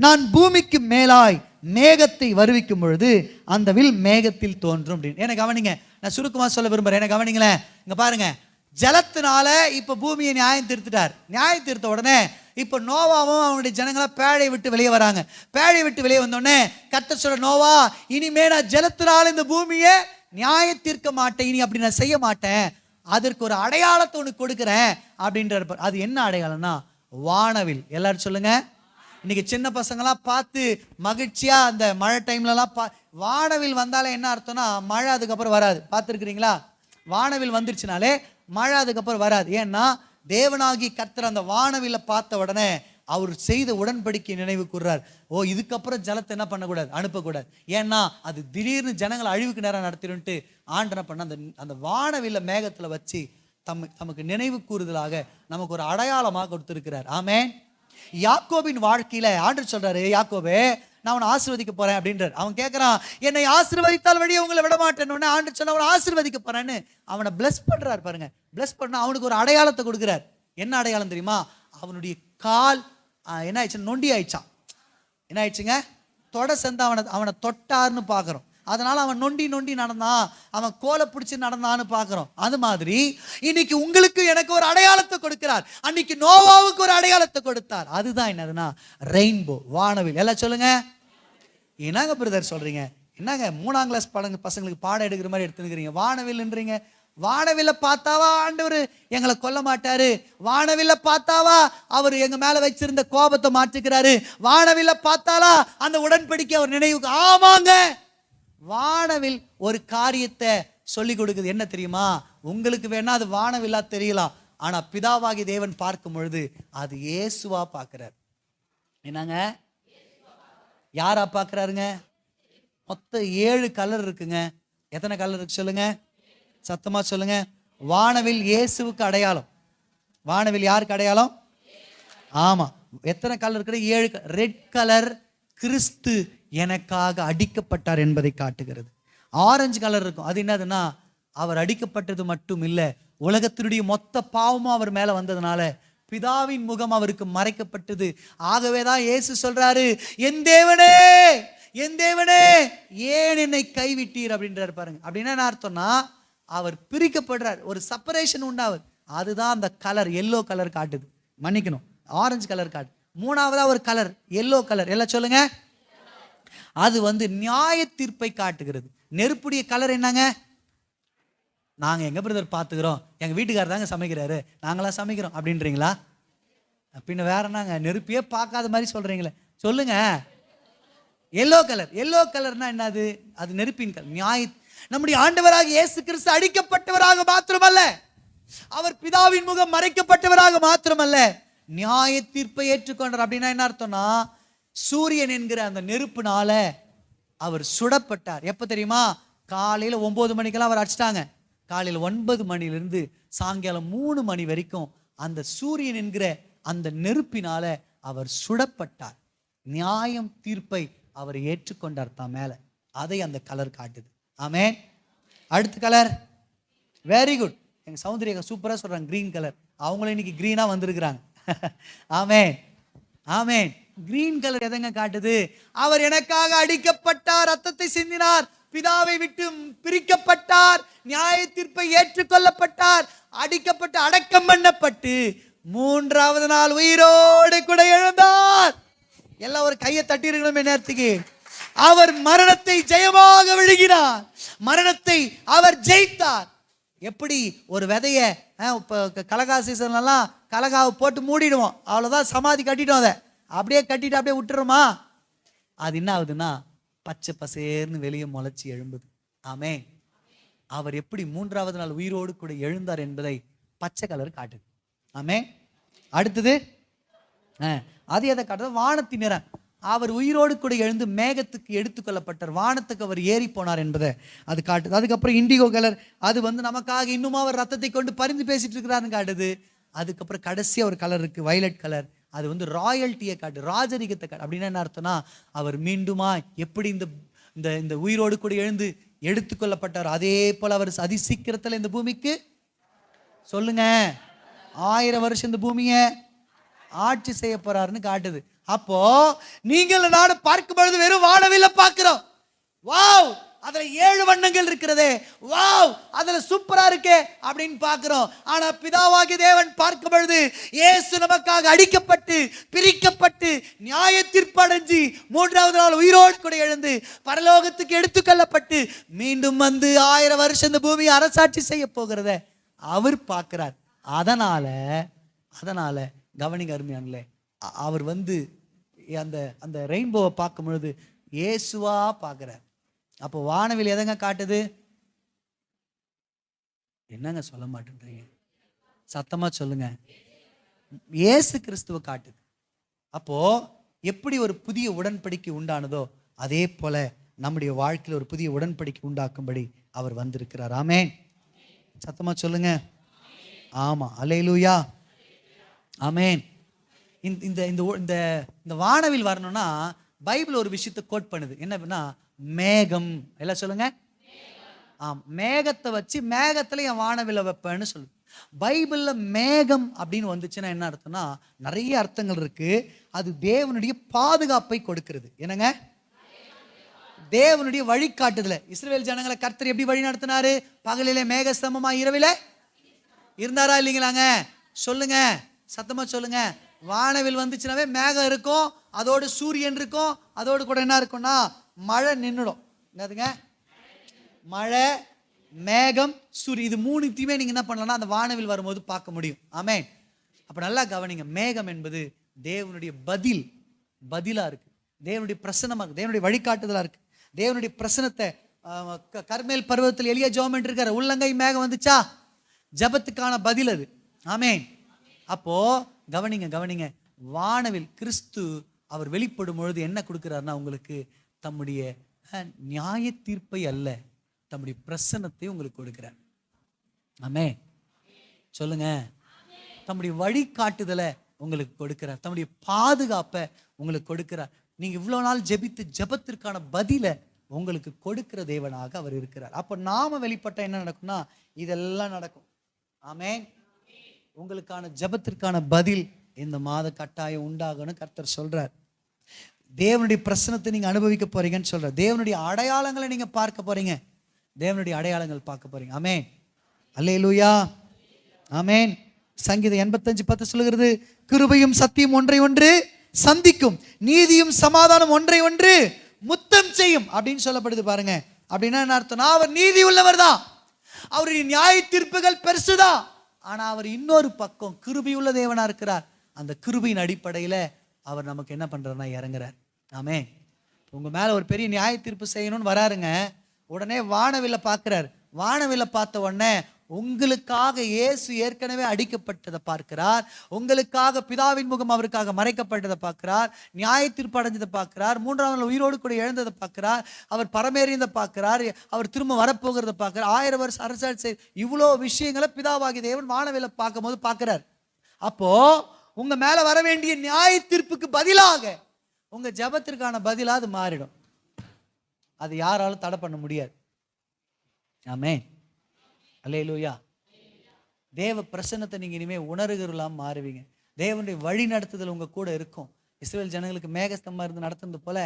நான் பூமிக்கு மேலாய் மேகத்தை வருவிக்கும் பொழுது அந்த வில் மேகத்தில் தோன்றும் அப்படின்னு. எனக்கு கவனிங்க, நான் சுருக்கமாக சொல்ல விரும்புகிறேன். எனக்கு கவனிங்களேன். இங்க பாருங்க, ஜலத்தினால இப்ப பூமியை நியாயம் தீர்த்துட்டார். நியாயம் தீர்த்த உடனே இப்ப நோவாவும் அவனுடைய ஜனங்களா பேழையை விட்டு வெளியே வராங்க. பேழையை விட்டு வெளியே வந்தோடனே கர்த்தர் சொல்ற, நோவா, இனிமே நான் ஜலத்தினால இந்த பூமியை நியாயம் தீர்க்க மாட்டேன், இனி அப்படி நான் செய்ய மாட்டேன், அதற்கு ஒரு அடையாளத்தை உனக்கு கொடுக்குறேன் அப்படின்ற. அது என்ன அடையாளம்னா வானவில். எல்லாரும் சொல்லுங்க. இன்னைக்கு சின்ன பசங்களாம் பார்த்து மகிழ்ச்சியா அந்த மழை டைம்லலாம் வானவில் வந்தாலே என்ன அர்த்தம்னா மழை அதுக்கப்புறம் வராது. பார்த்துருக்கிறீங்களா? வானவில் வந்துருச்சுனாலே மழை அதுக்கப்புறம் வராது. ஏன்னா தேவனாகி கர்த்தர் அந்த வானவில்லை பார்த்த உடனே அவர் செய்த உடன்படிக்கை நினைவு கூறுறார். ஓ, இதுக்கப்புறம் ஜலத்தை என்ன பண்ணக்கூடாது, அனுப்பக்கூடாது. ஏன்னா அது திடீர்னு ஜனங்களை அழிவுக்கு நேரம் நடத்திடுன்ட்டு ஆண்டனை பண்ண அந்த வானவில்லை மேகத்துல வச்சு தமக்கு நினைவு கூறுதலாக நமக்கு ஒரு அடையாளமாக கொடுத்திருக்கிறார். ஆமென். யாக்கோபின் வாழ்க்கையில ஆண்டவர் சொல்றாரு, யாக்கோபே, நான் அவனை ஆசீர்வதிக்க போறேன் அப்படின்றார். அவன் கேட்கறான், என்னை ஆசீர்வதித்தால் வழியை உங்களை விட மாட்டேன்னு. ஆண்டவர் சொன்ன அவனை ஆசீர்வதிக்க போறேன்னு அவனை பிளஸ் பண்றாரு. பாருங்க, பிளஸ் பண்ண அவனுக்கு ஒரு அடையாளத்தை கொடுக்கிறார். என்ன அடையாளம் தெரியுமா? அவனுடைய கால் என்ன ஆயிடுச்சு, நொண்டி ஆயிடுச்சான். என்ன ஆயிடுச்சுங்க, தொட சேர்ந்து அவனை தொட்டார்னு பார்க்குறோம். அதனால அவன் நொண்டி நடந்தான், அவன் கோலை பிடிச்சி நடந்தான்னு பார்க்குறோம். அது மாதிரி இன்னைக்கு உங்களுக்கு எனக்கு ஒரு அடையாளத்தை கொடுக்கிறார். அன்னைக்கு நோவாவுக்கு ஒரு அடையாளத்தை கொடுத்தார். அதுதான் என்னதுன்னா ரெயின்போ, வானவில். எல்லாம் சொல்லுங்க. என்னங்க பிரதர் சொல்றீங்க? என்னங்க 3ஆம் கிளாஸ் பசங்களுக்கு பாடம் எடுக்கிற மாதிரி எடுத்துக்கிறீங்க? வானவில்ன்றீங்க. வானவில்ல பார்த்தாவா ஆண்டவர் எங்களை கொல்ல மாட்டாரு? வானவில்ல பார்த்தாவா அவர் எங்க மேல வச்சிருந்த கோபத்தை மாற்றிக்கிறாரு? வானவில்ல பார்த்தாலா அந்த உடன்படிக்கை அவர் நினைவுக்கு? ஆமாங்க, வானவில் ஒரு காரியத்தை சொல்லி கொடுக்குது. என்ன தெரியுமா? உங்களுக்கு வேணா அது வானவில்லா தெரியலாம், ஆனா பிதாவாகி தேவன் பார்க்கும் பொழுது அது இயேசுவா பார்க்கிறார். என்னங்க, யாரா பார்க்கிறாருங்க? மொத்தம் 7 கலர் இருக்குங்க. எத்தனை கலர் இருக்கு சொல்லுங்க, சத்தமா சொல்லுங்க. வானவில் இயேசுவுக்கு அடையாளம். வானவில் யாருக்கு அடையாளம்? ஆமா. எத்தனை கலர் இருக்கிற? 7. ரெட் கலர் கிறிஸ்து எனக்காக அடிக்கப்பட்டார் என்பதை காட்டுகிறது. ஆரஞ்சு கலர் இருக்கும், அது என்னதுன்னா அவர் அடிக்கப்பட்டது மட்டும் இல்லை, உலகத்தினுடைய மொத்த பாவமும் அவர் மேல வந்ததுனால பிதாவின் முகம் அவருக்கு மறைக்கப்பட்டது. ஆகவேதான் இயேசு சொல்றாரு, என் தேவனே என் தேவனே ஏன் என்னை கைவிட்டீர் அப்படின்றாரு. பாருங்க, அப்படின்னா என்ன அர்த்தம்னா அவர் பிரிக்கப்படுறார், ஒரு செப்பரேஷன் உண்டாவது. அதுதான் அந்த கலர் எல்லோ கலர் காட்டுது. மன்னிக்கணும், ஆரஞ்சு கலர் காட்டு. 3ஆவதா ஒரு கலர் எல்லோ கலர். எல்லாம் சொல்லுங்க. அது நியாய தீர்ப்பை காட்டுகிறது. நெருப்புடைய கலர் என்னங்க? நாங்க எங்க பிரதர் பாத்துக்கிறோம், எங்க வீட்டுக்காரர் தாங்க சமைக்கிறாரு, நாங்களாம் சமைக்கிறோம் அப்படின்றீங்களா? பின்ன வேற என்னங்க? நெருப்பையே பார்க்காத மாதிரி சொல்றீங்களே, சொல்லுங்க. Yellow colour. எல்லோ கலர்னா என்னது? அது நெருப்பின் கலர். நம்முடைய ஆண்டவராக இயேசு கிறிஸ்து அடிக்கப்பட்டவராக மாத்திரமல்ல, அவர் பிதாவின் முகம் மறைக்கப்பட்டவராக மாத்திரமல்ல, நியாய தீர்ப்பை ஏற்றுக்கொண்டார். அப்படின்னா என்ன அர்த்தம்னா, சூரியன் என்கிற அந்த நெருப்புனால அவர் சுடப்பட்டார். எப்ப தெரியுமா? காலையில 9 மணிக்கெல்லாம் அவர் அடிச்சிட்டாங்க. காலையில் 9 மணிலிருந்து சாயங்காலம் 3 மணி வரைக்கும் அந்த சூரியன் என்கிற அந்த நெருப்பினால அவர் சுடப்பட்டார். நியாயம் தீர்ப்பை அவர் ஏற்றுக்கொண்டார் தான் மேல. அதை அந்த கலர் காட்டுது. ஆமென். அடுத்த கலர் வெரி குட். எங்க சௌந்தர்யா சூப்பரா சொல்றாங்க, கிரீன் கலர். அவங்களும் இன்னைக்கு கிரீனா வந்திருக்கிறாங்க. ஆமென் ஆமென். கிரீன் கலர் எதங்க காட்டுது? அவர் எனக்காக அடிக்கப்பட்டார், ரத்தத்தை சிந்தினார், பிதாவை விட்டு பிரிக்கப்பட்டார், நியாய தீர்ப்பை ஏற்றுக்கொள்ளப்பட்டார், அடிக்கப்பட்டு அடக்கம் பண்ணப்பட்டு 3வது நாள் உயிரோடு கூட எழுந்தார். எல்லாம் ஒரு கையை தட்டி இருக்கணும். நேரத்துக்கு அவர் மரணத்தை ஜெயமாக விழுங்கினார். மரணத்தை அவர் ஜெயித்தார். எப்படி ஒரு விதைய கலகா சீசன்லாம் கலகாவை போட்டு மூடிடுவோம், அவ்வளோதான், சமாதி கட்டிட்டோம். அதை அப்படியே கட்டிட்டு அப்படியே விட்டுருமா? அது என்ன ஆகுதுன்னா பச்சை பசேர்னு வெளியே முளைச்சி எழும்புது. ஆமென். அவர் எப்படி 3வது நாள் உயிரோடு கூட எழுந்தார் என்பதை பச்சை கலர் காட்டுது. ஆமென். அடுத்தது அது எதை காட்டுது? வானத்தின் நிறம். அவர் உயிரோடு கூட எழுந்து மேகத்துக்கு எடுத்துக்கொள்ளப்பட்டார், வானத்துக்கு அவர் ஏறி போனார் என்பதை அது காட்டுது. அதுக்கப்புறம் இண்டிகோ கலர், அது நமக்காக இன்னும் அவர் ரத்தத்தை கொண்டு பரிந்து பேசிட்டு இருக்கிறாருன்னு காட்டுது. அதுக்கப்புறம் கடைசியாக ஒரு கலர் இருக்கு, வயலட் கலர். அது ராயல்ட்டியை காட்டு, ராஜரிகத்தை காட்டு. அப்படின்னா என்ன அர்த்தம்னா, அவர் மீண்டுமா எப்படி இந்த இந்த உயிரோடு கூட எழுந்து எடுத்துக்கொள்ளப்பட்டார், அதே போல அவர் அதி சீக்கிரத்தில் இந்த பூமிக்கு சொல்லுங்க 1000 வருஷம் இந்த பூமியை ஆட்சி செய்ய போறாருன்னு காட்டுது. அப்போ நீங்கள் நானும் பார்க்கும் பொழுது வெறும் வானவில்லை பார்க்கிறோம். வாவ், அதுல 7 வண்ணங்கள் இருக்கிறதே, வாவ், அதுல சூப்பரா இருக்கே அப்படின்னு பார்க்கிறோம். ஆனா பிதாவாகிய தேவன் பார்க்கும் பொழுது இயேசு நமக்காக அடிக்கப்பட்டு பிரிக்கப்பட்டு நியாய தீர்ப்படைஞ்சு 3வது நாள் உயிரோடு கூட எழுந்து பரலோகத்துக்கு எடுத்துக்கொள்ளப்பட்டு மீண்டும் வந்து 1000 வருஷம் இந்த பூமியை அரசாட்சி செய்ய போகிறத அவர் பார்க்கிறார். அதனால கவனிங்க அருமையானே, அவர் அந்த ரெயின்போவை பார்க்கும் பொழுது இயேசுவா பார்க்கிறார். அப்போ வானவில் எதங்க காட்டுது? என்னங்க சொல்ல மாட்டேன்றீங்க? சத்தமா சொல்லுங்க. இயேசு கிறிஸ்துவை காட்டுது. அப்போ எப்படி ஒரு புதிய உடன்படிக்கை உண்டானதோ அதே போல நம்முடைய வாழ்க்கையில் ஒரு புதிய உடன்படிக்கை உண்டாக்கும்படி அவர் வந்திருக்கிறார். ஆமென். சத்தமா சொல்லுங்க. ஆமா, அல்லேலூயா, ஆமென். இந்த இந்த வானவில் வரணும்னா பைபிள் ஒரு விஷயத்தை கோட் பண்ணுது. என்னன்னா மேகம். எல்லாம் சொல்லுங்க. மேகத்தை வச்சு மேகத்துல என் வானவில வைப்பேன்னு சொல்லு. பைபிள்ல மேகம் அப்படின்னு வந்துச்சுன்னா என்ன அர்த்தம்னா நிறைய அர்த்தங்கள் இருக்கு. அது தேவனுடைய பாதுகாப்பை கொடுக்கிறது. என்னங்க? தேவனுடைய வழிகாட்டுதல. இஸ்ரவேல் ஜனங்களை கர்த்தர் எப்படி வழி நடத்தினாரு? பகலிலே மேகஸ்தம்பமா இரவில இருந்தாரா இல்லைங்களாங்க? சொல்லுங்க, சத்தமா சொல்லுங்க. வானவில் வந்துச்சுனாவே மேகம் இருக்கும், அதோடு சூரியன் இருக்கும், அதோடு கூட என்ன இருக்கும்னா மழை நின்றுடும். என்னதுங்க? மழை, மேகம், சூரியன், இது 3த்தையுமே நீங்க என்ன பண்ணலாம்னா அந்த வானவில் வரும்போது பார்க்க முடியும். ஆமென். அப்ப நல்லா கவனிங்க. மேகம் என்பது தேவனுடைய பதிலா இருக்கு, தேவனுடைய பிரசனமா இருக்கு, தேவனுடைய வழிகாட்டுதலா இருக்கு. தேவனுடைய பிரசனத்தை கர்மேல் பர்வதத்தில் எளிய ஜெபம் இருக்காரு, உள்ளங்கை மேகம் வந்துச்சா, ஜபத்துக்கான பதில் அது. ஆமென். அப்போ கவனிங்க, வானவில் கிறிஸ்து அவர் வெளிப்படும் பொழுது என்ன கொடுக்கிறார்னா உங்களுக்கு தம்முடைய நியாய தீர்ப்பை அல்ல, தம்முடைய பிரசன்னத்தை உங்களுக்கு கொடுக்கிறார். ஆமென். சொல்லுங்க. தம்முடைய வழிகாட்டுதலை உங்களுக்கு கொடுக்கிறார், தம்முடைய பாதுகாப்பை உங்களுக்கு கொடுக்கிறார். நீங்க இவ்வளவு நாள் ஜெபித்து ஜெபத்திற்கான பதிலை உங்களுக்கு கொடுக்கிற தேவனாக அவர் இருக்கிறார். அப்ப நாம வெளிப்பட்ட என்ன நடக்கும்னா இதெல்லாம் நடக்கும். ஆமென். உங்களுக்கான ஜெபத்திற்கான பதில் இந்த மாத கட்டாயம் உண்டாகணும் கர்த்தர் சொல்றார். தேவனுடைய பிரசனத்தை நீங்க அனுபவிக்க போறீங்கன்னு சொல்ற. தேவனுடைய அடையாளங்களை நீங்க பார்க்க போறீங்க, தேவனுடைய அடையாளங்கள் பார்க்க போறீங்க. ஆமென். அல்லேலூயா, ஆமென். சங்கீதம் 85:10 சொல்லுகிறது, கிருபையும் சத்தியம் ஒன்றை ஒன்று சந்திக்கும், நீதியும் சமாதானம் ஒன்றை ஒன்று முத்தம் செய்யும் அப்படின்னு சொல்லப்படுது. பாருங்க, அப்படின்னா என்ன அர்த்தம்னா அவர் நீதி உள்ளவர் தான், அவருடைய நியாய தீர்ப்புகள் பெருசுதான். ஆனா அவர் இன்னொரு பக்கம் கிருபையுள்ள தேவனா இருக்கிறார். அந்த கிருபையின் அடிப்படையில அவர் நமக்கு என்ன பண்றாருன்னா இறங்குறார். ஆமென். உங்க மேல ஒரு பெரிய நியாய தீர்ப்பு செய்யணும்னு வராருங்க. உடனே வானவில்ல பார்க்கிறார். வானவில்ல பார்த்த உடனே உங்களுக்காக இயேசு ஏற்கனவே அடிக்கப்பட்டதை பார்க்கிறார். உங்களுக்காக பிதாவின் முகம் அவருக்காக மறைக்கப்பட்டதை பார்க்கிறார். நியாய தீர்ப்பு அடைஞ்சதை பார்க்கிறார். 3ஆம் நாள் உயிரோடு கூட எழுந்ததை பார்க்கிறார். அவர் பரமேறியதை பார்க்கிறார். அவர் திரும்ப வரப்போகிறத பார்க்கிறார். 1000 வருஷம் அரசாட்சி இவ்வளோ விஷயங்களை பிதாவாகி தேவன் வானவில்ல பார்க்கும் போது பார்க்கிறார். அப்போ உங்க மேல வர வேண்டிய நியாய தீர்ப்புக்கு பதிலாக உங்க ஜெபத்திற்கான பதிலாக அது மாறிடும். அது யாராலும் தடை பண்ண முடியாது. ஆமென். அல்லேலூயா. தேவ பிரசன்னத்தை நீங்க இனிமே உணர்கிறலாம் மாறுவீங்க. தேவனுடைய வழி நடத்துதல் உங்க கூட இருக்கும். இஸ்ரவேல் ஜனங்களுக்கு மேகஸ்தம்பமா இருந்து நடத்துனது போல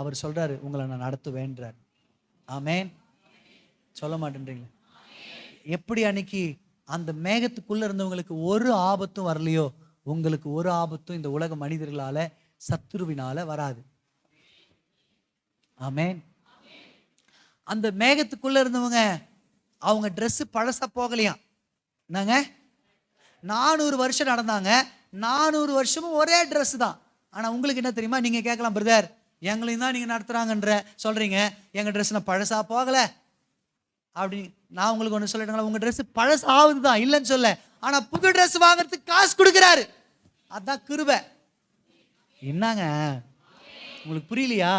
அவர் சொல்றாரு, உங்களை நான் நடத்துவேன்றார். ஆமென். சொல்ல மாட்டேன்றீங்களா? எப்படி அன்னைக்கு அந்த மேகத்துக்குள்ள இருந்தவங்களுக்கு ஒரு ஆபத்தும் வரலையோ, உங்களுக்கு ஒரு ஆபத்தும் இந்த உலக மனிதர்களால சத்துருவினால வராது. ஆமென். அந்த மேகத்துக்குள்ள இருந்தவங்க அவங்க ட்ரெஸ் பழசா போகலையா? என்னங்க 400 வருஷம் நடந்தாங்க. 400 வருஷமும் ஒரே ட்ரெஸ் தான். ஆனா உங்களுக்கு என்ன தெரியுமா? நீங்க கேட்கலாம், பிரதர் எங்களையும் தான் நீங்க நடத்துறாங்கன்ற சொல்றீங்க, எங்க ட்ரெஸ் நான் பழசா போகல அப்படி. நான் உங்களுக்கு ஒன்று சொல்லிட்டேங்களா, உங்க ட்ரெஸ் பழசு ஆகுதுதான், இல்லைன்னு சொல்ல. ஆனா புது ட்ரெஸ் வாங்குறதுக்கு காசு கொடுக்குறாரு. அதான் கிருபை. என்னங்க உங்களுக்கு புரியலையா?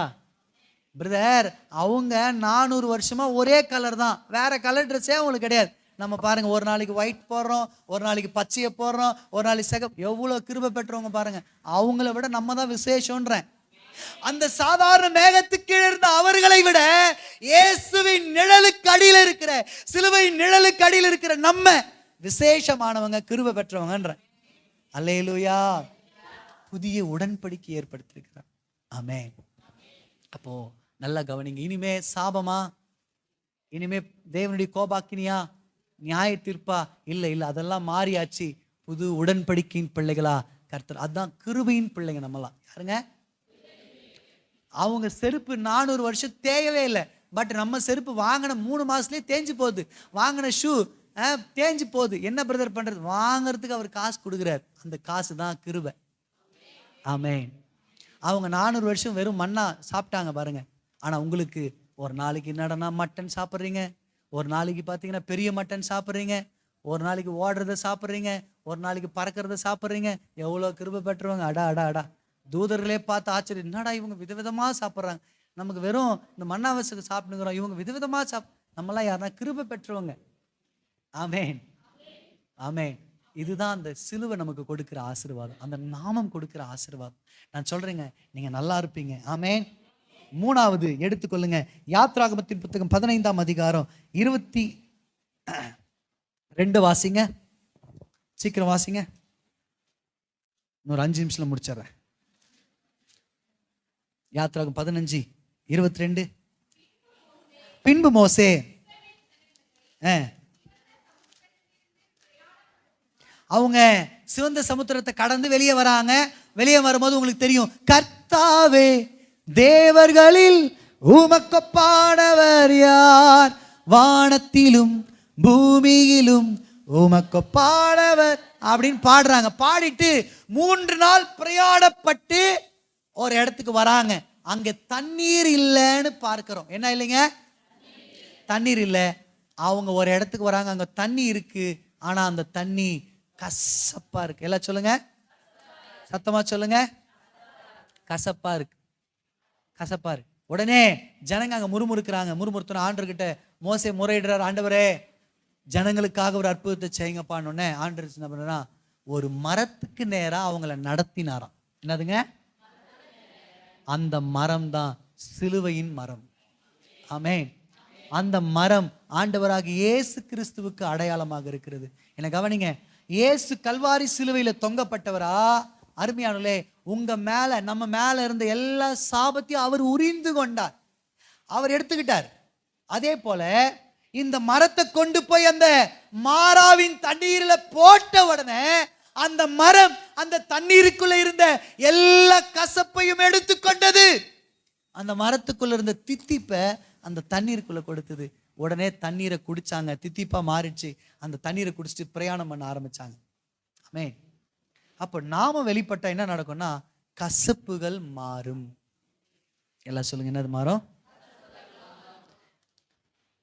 பிரதர் அவங்க 400 வருஷமா ஒரே கலர் தான், வேற கலர் ட்ரெஸ்ஸே அவங்களுக்கு கிடையாது. நம்ம பாருங்க, ஒரு நாளைக்கு ஒயிட் போடுறோம், ஒரு நாளைக்கு பச்சையை போடுறோம், ஒரு நாளைக்கு சிகப்பு. எவ்வளவு கிருபை பெற்றவங்க பாருங்க. அவங்கள விட நம்ம தான் விசேஷம்ன்றேன். அந்த சாதாரண மேகத்துக்கு இருந்த அவர்களை விட இயேசுவின் நிழலுக்கு அடியில் இருக்கிற, சிலுவையின் நிழலுக்கு அடியில் இருக்கிற நம்ம விசேஷமானவங்க, கிருபை பெற்றவங்கன்ற. அல்லேலூயா. புதிய உடன்படிக்கை ஏற்படுத்தியிருக்கிறார். ஆமென். அப்போ நல்லா கவனிங்க. இனிமே சாபமா? இனிமே தேவனுடைய கோபாக்கினியா? நியாய தீர்ப்பா? இல்லை இல்லை, அதெல்லாம் மாறியாச்சு. புது உடன்படிக்கையின் பிள்ளைகளா கர்த்தர். அதுதான் கிருபையின் பிள்ளைங்க நம்மலாம். யாருங்க? அவங்க செருப்பு 400 வருஷம் தேயவே இல்லை. பட் நம்ம செருப்பு வாங்கின 3 மாசத்துலேயே தேஞ்சு போகுது. வாங்கின ஷூ தேஞ்சு போகுது. என்ன பிரதர் பண்றது? வாங்கிறதுக்கு அவர் காசு கொடுக்குறாரு. அந்த காசு தான் கிருபை. ஆமென். அவங்க 400 வருஷம் வெறும் மண்ணா சாப்பிட்டாங்க பாருங்க. ஆனா உங்களுக்கு ஒரு நாளைக்கு என்னடனா மட்டன் சாப்பிட்றீங்க, ஒரு நாளைக்கு பார்த்தீங்கன்னா பெரிய மட்டன் சாப்பிட்றீங்க, ஒரு நாளைக்கு ஓடுறத சாப்பிட்றீங்க, ஒரு நாளைக்கு பறக்கிறத சாப்பிட்றீங்க. எவ்வளோ கிருபை பெற்றவங்க. அடா அடா அடா. தூதர்களே பார்த்து ஆச்சரியம், என்னடா இவங்க விதவிதமா சாப்பிட்றாங்க, நமக்கு வெறும் இந்த மண்ணாவசுக்கு சாப்பிட்டுங்கிறோம், இவங்க விதவிதமா நம்மளாம் யாருன்னா கிருபை பெற்றவங்க. ஆமென். ஆமென். இதுதான் அந்த சிலுவை நமக்கு கொடுக்கிற ஆசீர்வாதம், அந்த நாமம் கொடுக்கிற ஆசீர்வாதம். நான் சொல்றேங்க, நீங்க நல்லா இருப்பீங்க. ஆமென். 3வது எடுத்துக்கொள்ளுங்க. யாத்ராகமத்தின் புத்தகம் 15ஆம் அதிகாரம் 22 வாசிங்க. சீக்கிரம் வாசிங்க. இன்னொரு 5 நிமிஷத்துல முடிச்சிடுறேன். யாத்ராகம் 15:22. பின்பு மோசே அவங்க சிவந்த சமுத்திரத்தை கடந்து வெளியே வராங்க. வெளியே வரும்போது உங்களுக்கு தெரியும், கர்த்தாவே தேவர்களில் உமக்கொப்பானவர் யார், வானத்திலும் பூமியிலும் உமக்கொப்பானவர் அப்படின்னு பாடுறாங்க. பாடிட்டு 3 நாள் பிரயாணப்பட்டு ஒரு இடத்துக்கு வராங்க. அங்க தண்ணீர் இல்லைன்னு பார்க்கிறோம். என்ன இல்லைங்க? தண்ணீர் இல்லை. அவங்க ஒரு இடத்துக்கு வராங்க, அங்க தண்ணி இருக்கு. ஆனா அந்த தண்ணி கசப்பா இருக்கு. எல்லாம் சொல்லுங்க, சத்தமா சொல்லுங்க. கசப்பா இருக்கு, கசப்பா இருக்கு. உடனே ஜனங்க அங்க முறுமுறுக்கிறாங்க. முறுமுறுத்துன ஆண்டவர்கிட்ட மோசே முறையிடுறார், ஆண்டவரே ஜனங்களுக்காக ஒரு அற்புதத்தை செய்யுங்கப்பான்னு. உடனே ஆண்டவர் என்ன பண்றா, ஒரு மரத்துக்கு நேரா அவங்கள நடத்தினாராம். என்னதுங்க? அந்த மரம் தான் சிலுவையின் மரம். ஆமென். அந்த மரம் ஆண்டவராகிய இயேசு கிறிஸ்துவுக்கு அடையாளமாக இருக்கிறது. என்ன கவனிங்க, இயேசு கல்வாரி சிலுவையில தொங்கப்பட்டவரா? அருமையானே, உங்க மேல நம்ம மேல இருந்த எல்லா சாபத்தையும் அவர் உரிந்து கொண்டார், அவர் எடுத்துக்கிட்டார். அதே போல இந்த மரத்தை கொண்டு போய் அந்த மாறாவின் தண்ணீர்ல போட்ட உடனே அந்த மரம் அந்த தண்ணீருக்குள்ள இருந்த எல்லா கசப்பையும் எடுத்துக்கொண்டது. அந்த மரத்துக்குள்ள இருந்த தித்திப்பை அந்த தண்ணீருக்குள்ள கொடுத்தது. உடனே தண்ணீரை குடிச்சாங்க, தித்திப்பா மாறிடுச்சு. அந்த தண்ணீரை குடிச்சிட்டு பிரயாணம் பண்ண ஆரம்பிச்சாங்க. ஆமென். அப்போ நாம வெளிப்பட்ட என்ன நடக்கும்னா, கசப்புகள் மாறும். எல்லாம் சொல்லுங்க, என்னது மாறும்?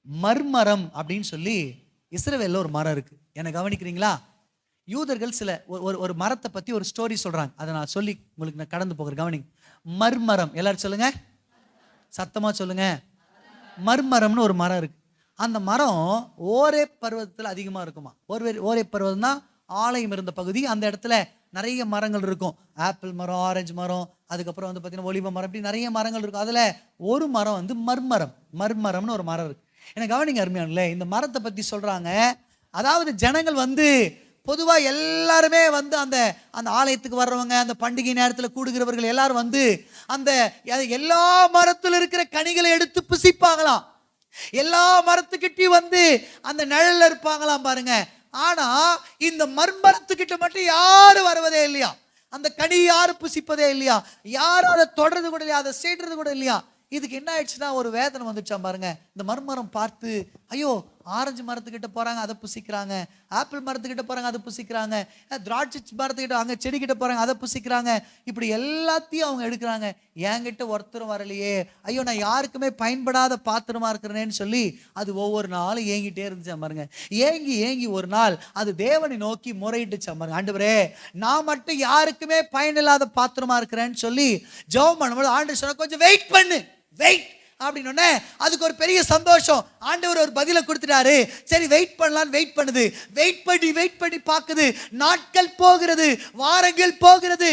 மர்மரம் அப்படின்னு சொல்லி இஸ்ரவேல்ல ஒரு மரம் இருக்கு. என்ன கவனிக்கிறீங்களா? யூதர்கள் சில ஒரு மரத்தை பத்தி ஒரு ஸ்டோரி சொல்றாங்க. அதை நான் சொல்லி உங்களுக்கு நான் கடந்து போகிறேன். கவனிங்க. மர்மரம், எல்லாரும் சொல்லுங்க, சத்தமா சொல்லுங்க. மர்மரம்னு ஒரு மரம் இருக்கு. அந்த மரம் ஓரே பர்வதத்தில் அதிகமா இருக்குமா. ஓரே பர்வதம் தான் ஆலயம் இருந்த பகுதி. அந்த இடத்துல நிறைய மரங்கள் இருக்கும். ஆப்பிள் மரம், ஆரஞ்சு மரம், அதுக்கப்புறம் வந்து பார்த்தீங்கன்னா ஒலிவ மரம், இப்படி நிறைய மரங்கள் இருக்கும். அதில் ஒரு மரம் வந்து மர்மரம்னு ஒரு மரம் இருக்கு. எனக்கு கவனிங்க அருமையானே, இந்த மரத்தை பற்றி சொல்கிறாங்க. அதாவது ஜனங்கள் வந்து பொதுவாக எல்லாருமே வந்து அந்த அந்த ஆலயத்துக்கு வர்றவங்க, அந்த பண்டிகை நேரத்தில் கூடுகிறவர்கள் எல்லாரும் வந்து அந்த எல்லா மரத்தில் இருக்கிற கனிகளை எடுத்து புசிப்பாங்களாம். எல்லா மரத்துக்கிட்டையும் வந்து அந்த நிழல்ல இருப்பாங்களாம் பாருங்க. ஆனா இந்த மர்மரத்துக்கிட்ட மட்டும் யாரும் வருவதே இல்லையா. அந்த கனி யாரும் புசிப்பதே இல்லையா. யாரும் அதை தொடர்றது கூட இல்லையா, அதை சேர்றது கூட இல்லையா. இதுக்கு என்ன ஆயிடுச்சுன்னா ஒரு வேதனை வந்துச்சான் பாருங்க. இந்த மர்மரம் பார்த்து, ஐயோ ஆரஞ்சு மரத்துக்கிட்ட போறாங்க, அதை புசிக்கிறாங்க. ஆப்பிள் மரத்துக்கிட்ட போறாங்க, அதை புசிக்கிறாங்க. திராட்சை மரத்துக்கிட்ட அங்கே செடிக்கிட்ட போறாங்க, அதை புசிக்கிறாங்க. இப்படி எல்லாத்தையும் அவங்க எடுக்கிறாங்க. என்கிட்ட ஒருத்தரும் வரலையே, ஐயோ நான் யாருக்குமே பயன்படாத பாத்திரமா இருக்கிறேன்னு சொல்லி அது ஒவ்வொரு நாளும் ஏங்கிட்டே இருந்துச்சா பாருங்க. ஏங்கி ஒரு நாள் அது தேவனை நோக்கி முறையிட்டுச்சா பாருங்க. ஆண்டவரே, நான் மட்டும் யாருக்குமே பயனில்லாத பாத்திரமா இருக்கிறேன்னு சொல்லி ஜெபம் பண்ணும்போது ஆண்டவர் சொன்ன, கொஞ்சம் வெயிட் பண்ணு, வெயிட் அப்படின்னு. அதுக்கு ஒரு பெரிய சந்தோஷம். ஆண்டவர் ஒரு பதிலை கொடுத்துட்டாரு. சரி வெயிட் பண்ணலான்னு வெயிட் பண்ணுது. வெயிட் பண்ணி பார்க்குது. நாட்கள் போகிறது, வாரங்கள் போகிறது,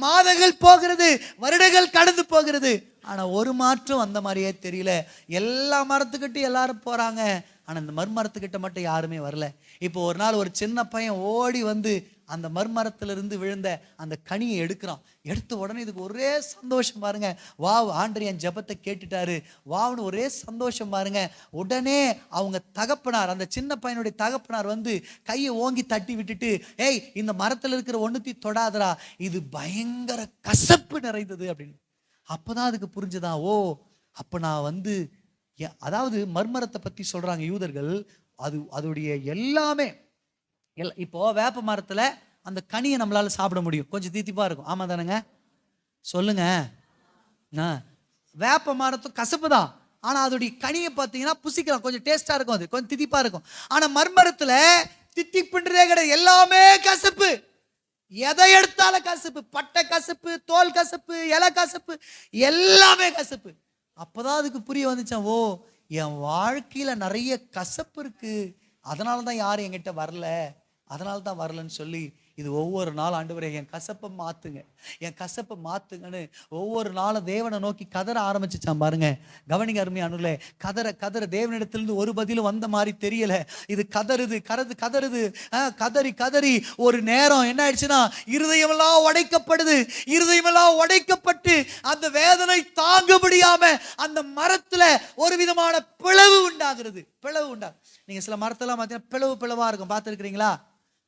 மாதங்கள் போகிறது, வருடங்கள் கடந்து போகிறது. ஆனா ஒரு மாற்றம் அந்த மாதிரியே தெரியல. எல்லா மரத்துக்கிட்டும் எல்லாரும் போறாங்க, ஆனா இந்த மர்மரத்துக்கிட்ட மட்டும் யாருமே வரல. இப்போ ஒரு நாள் ஒரு சின்ன பையன் ஓடி வந்து அந்த மர்மரத்திலிருந்து விழுந்த அந்த கனியை எடுக்கிறான். எடுத்த உடனே இதுக்கு ஒரே சந்தோஷம் பாருங்க. வாவ், ஆண்டவர் என் ஜெபத்தை கேட்டுட்டாரு, வாவ்னு ஒரே சந்தோஷம் பாருங்க. உடனே அவங்க தகப்பனார், அந்த சின்ன பையனுடைய தகப்பனார் வந்து கையை ஓங்கி தட்டி விட்டுட்டு, ஏய் இந்த மரத்தில் இருக்கிற ஒண்ணுத்தையும் தொடாதரா, இது பயங்கர கசப்பு நிறைந்தது அப்படின்னு. அப்பதான் அதுக்கு புரிஞ்சுதான், ஓ அப்ப நான் வந்து, அதாவது மர்மரத்தை பத்தி சொல்றாங்க யூதர்கள். அதோடைய எல்லாமே இப்போ வேப்ப மரத்துல அந்த கனியை நம்மளால சாப்பிட முடியும், கொஞ்சம் தீத்திப்பா இருக்கும். ஆமா தானேங்க, சொல்லுங்க. வேப்ப மரத்தும் கசப்பு தான், ஆனா அதோடைய கனியை பார்த்தீங்கன்னா புசிக்கலாம், கொஞ்சம் டேஸ்டா இருக்கும், அது கொஞ்சம் தித்திப்பா இருக்கும். ஆனா மர்மரத்துல தித்திப்புன்றதே கிடையாது, எல்லாமே கசப்பு. எதை எடுத்தாலும் கசப்பு, பட்டை கசப்பு, தோல் கசப்பு, இலை கசப்பு, எல்லாமே கசப்பு. அப்பதான் அதுக்கு புரிய வந்துச்சான், ஓ என் வாழ்க்கையில நிறைய கசப்பு இருக்கு, அதனால தான் யாரும் என்கிட்ட வரல, அதனால தான் வரலன்னு சொல்லி இது ஒவ்வொரு நாள் ஆண்டவரே என் கசப்பை மாத்துங்க, என் கசப்பை மாத்துங்கன்னு ஒவ்வொரு நாளும் தேவனை நோக்கி கதற ஆரம்பிச்சுச்சான் பாருங்க. கவனிங்க அருமையானவர்களே, கதற தேவனிடத்திலிருந்து ஒரு பதிலும் வந்த மாதிரி தெரியல. இது கதறுது கதறி ஒரு நேரம் என்ன ஆயிடுச்சுன்னா இருதயமெல்லாம் உடைக்கப்படுது. இருதயமெல்லாம் உடைக்கப்பட்டு அந்த வேதனை தாங்க முடியாம அந்த மரத்துல ஒரு விதமான பிளவு உண்டாகிறது. நீங்க சில மரத்தெல்லாம் பார்த்தீங்கன்னா பிளவா இருக்கும், பார்த்துருக்கிறீங்களா?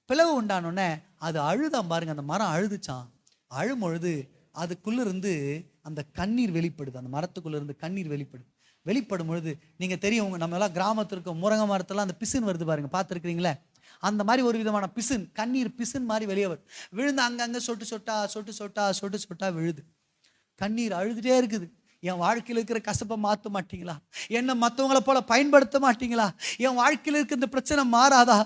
பிளவு உண்டானோடனே அது அழுதான் பாருங்க. அந்த மரம் அழுதுச்சான். அழும்பொழுது அதுக்குள்ள இருந்து அந்த கண்ணீர் வெளிப்படுது. அந்த மரத்துக்குள்ள இருந்து கண்ணீர் வெளிப்படும் பொழுது நீங்க தெரியும், நம்ம எல்லாம் கிராமத்திற்கு முருங்கை மரத்தெல்லாம் அந்த பிசுன் வருது பாருங்க, பார்த்துருக்கிறீங்களே? அந்த மாதிரி ஒரு விதமான பிசுன், கண்ணீர் பிசுன் மாதிரி வெளியே வரும். விழுந்து அங்கங்க சொட்டு சொட்டா விழுது. கண்ணீர் அழுதுட்டே இருக்குது. என் வாழ்க்கையில் இருக்கிற கசப்பை மாற்ற மாட்டீங்களா? என்னை மற்றவங்களை போல பயன்படுத்த மாட்டீங்களா? என் வாழ்க்கையில் இருக்க இந்த பிரச்சனை மாறாதா?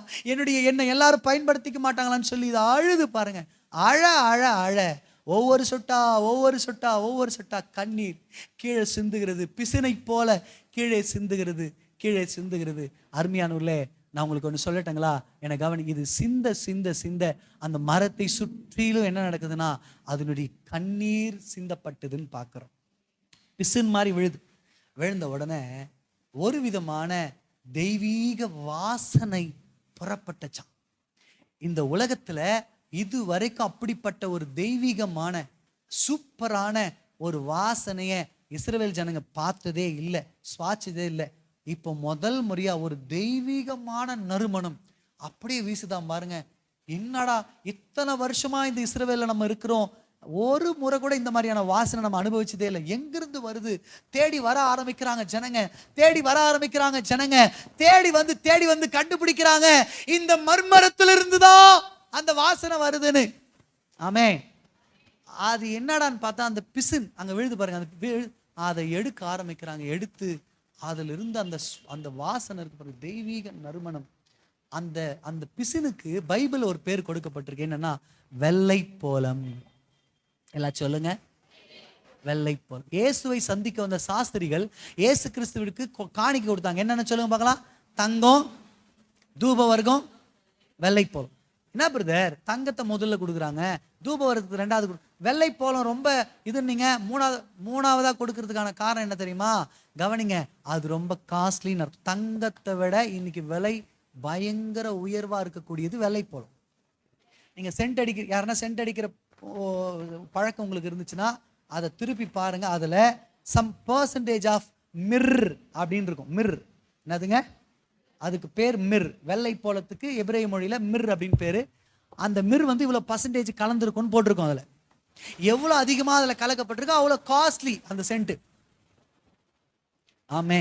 என்னை எல்லாரும் பயன்படுத்திக்க மாட்டாங்களான்னு சொல்லி இதை அழுது பாருங்க. அழ ஒவ்வொரு சொட்டா கண்ணீர் கீழே சிந்துகிறது. பிசினை போல கீழே சிந்துகிறது. அருமையானவர்களே, நான் உங்களுக்கு ஒன்று சொல்லட்டங்களா? எனக்கு கவனி, இது சிந்த அந்த மரத்தை சுற்றிலும் என்ன நடக்குதுன்னா அதனுடைய கண்ணீர் சிந்தப்பட்டதுன்னு பார்க்குறோம். பிசின் மாதிரி விழுந்த உடனே ஒரு விதமான தெய்வீக வாசனை புறப்பட்டுச்சான். இந்த உலகத்துல இதுவரைக்கும் அப்படிப்பட்ட ஒரு தெய்வீகமான சூப்பரான ஒரு வாசனைய இஸ்ரவேல் ஜனங்க பார்த்ததே இல்லை, சுவாச்சதே இல்லை. இப்போ முதல் முறையா ஒரு தெய்வீகமான நறுமணம் அப்படியே வீசுதான் பாருங்க. என்னடா இத்தனை வருஷமா இந்த இஸ்ரவேல்ல நம்ம இருக்கிறோம், ஒரு முறை கூட இந்த மாதிரியான வாசனை நம்ம அனுபவிச்சதே இல்லை. எங்கிருந்து வருது? தேடி வர ஆரம்பிக்கிறாங்க ஜனங்க. தேடி வந்து கண்டுபிடிக்கிறாங்க, இந்த மர்மரத்திலிருந்து தான் அந்த வாசனை வருதுன்னு. ஆமே, அது என்னடான்னு பார்த்தா அந்த பிசின் அங்க விழுது பாருங்க. அதை எடுக்க ஆரம்பிக்கிறாங்க. எடுத்து அதுல இருந்து அந்த அந்த வாசனை இருக்கு பாருங்க, தெய்வீக நறுமணம். அந்த அந்த பிசினுக்கு பைபிள் ஒரு பேர் கொடுக்கப்பட்டிருக்கு, என்னன்னா வெள்ளை போலம். எல்லாம் சொல்லுங்க, வெள்ளை போலம். இயேசுவை சந்திக்க வந்த சாஸ்திரிகள் இயேசு கிறிஸ்துவிற்கு காணிக்கை கொடுத்தாங்க. என்னென்ன சொல்லுங்க பார்க்கலாம்? தங்கம், தூப வர்க்கம், வெள்ளை போலம். என்ன பிரதர், தங்கத்தை முதல்ல கொடுக்குறாங்க, தூப வர்க்கத்துக்கு ரெண்டாவது, வெள்ளை போலம் ரொம்ப இது. நீங்க மூணாவதா கொடுக்கறதுக்கான காரணம் என்ன தெரியுமா? கவனிங்க, அது ரொம்ப காஸ்ட்லின்னு அர்த்தம். தங்கத்தை விட இன்னைக்கு விலை பயங்கர உயர்வா இருக்கக்கூடியது வெள்ளை போலம். நீங்க சென்ட் அடிக்கிற, யாருன்னா சென்ட் அடிக்கிற பழக்கம் உங்களுக்கு இருந்துச்சுன்னா அதை திருப்பி பாருங்க, அதுல சம் பர்சன்டேஜ் ஆஃப் மிர் அப்படின்னு இருக்கும். மிர் என்னதுங்க? அதுக்கு பேர் மிர். வெள்ளை போலத்துக்கு எபிரேய மொழியில மிர் அப்படின்னு பேரு. அந்த மிர் வந்து இவ்வளவு பர்சன்டேஜ் கலந்துருக்கும்னு போட்டிருக்கோம். அதுல எவ்வளவு அதிகமா அதுல கலக்கப்பட்டிருக்கோ அவ்வளவு காஸ்ட்லி அந்த சென்ட். ஆமே,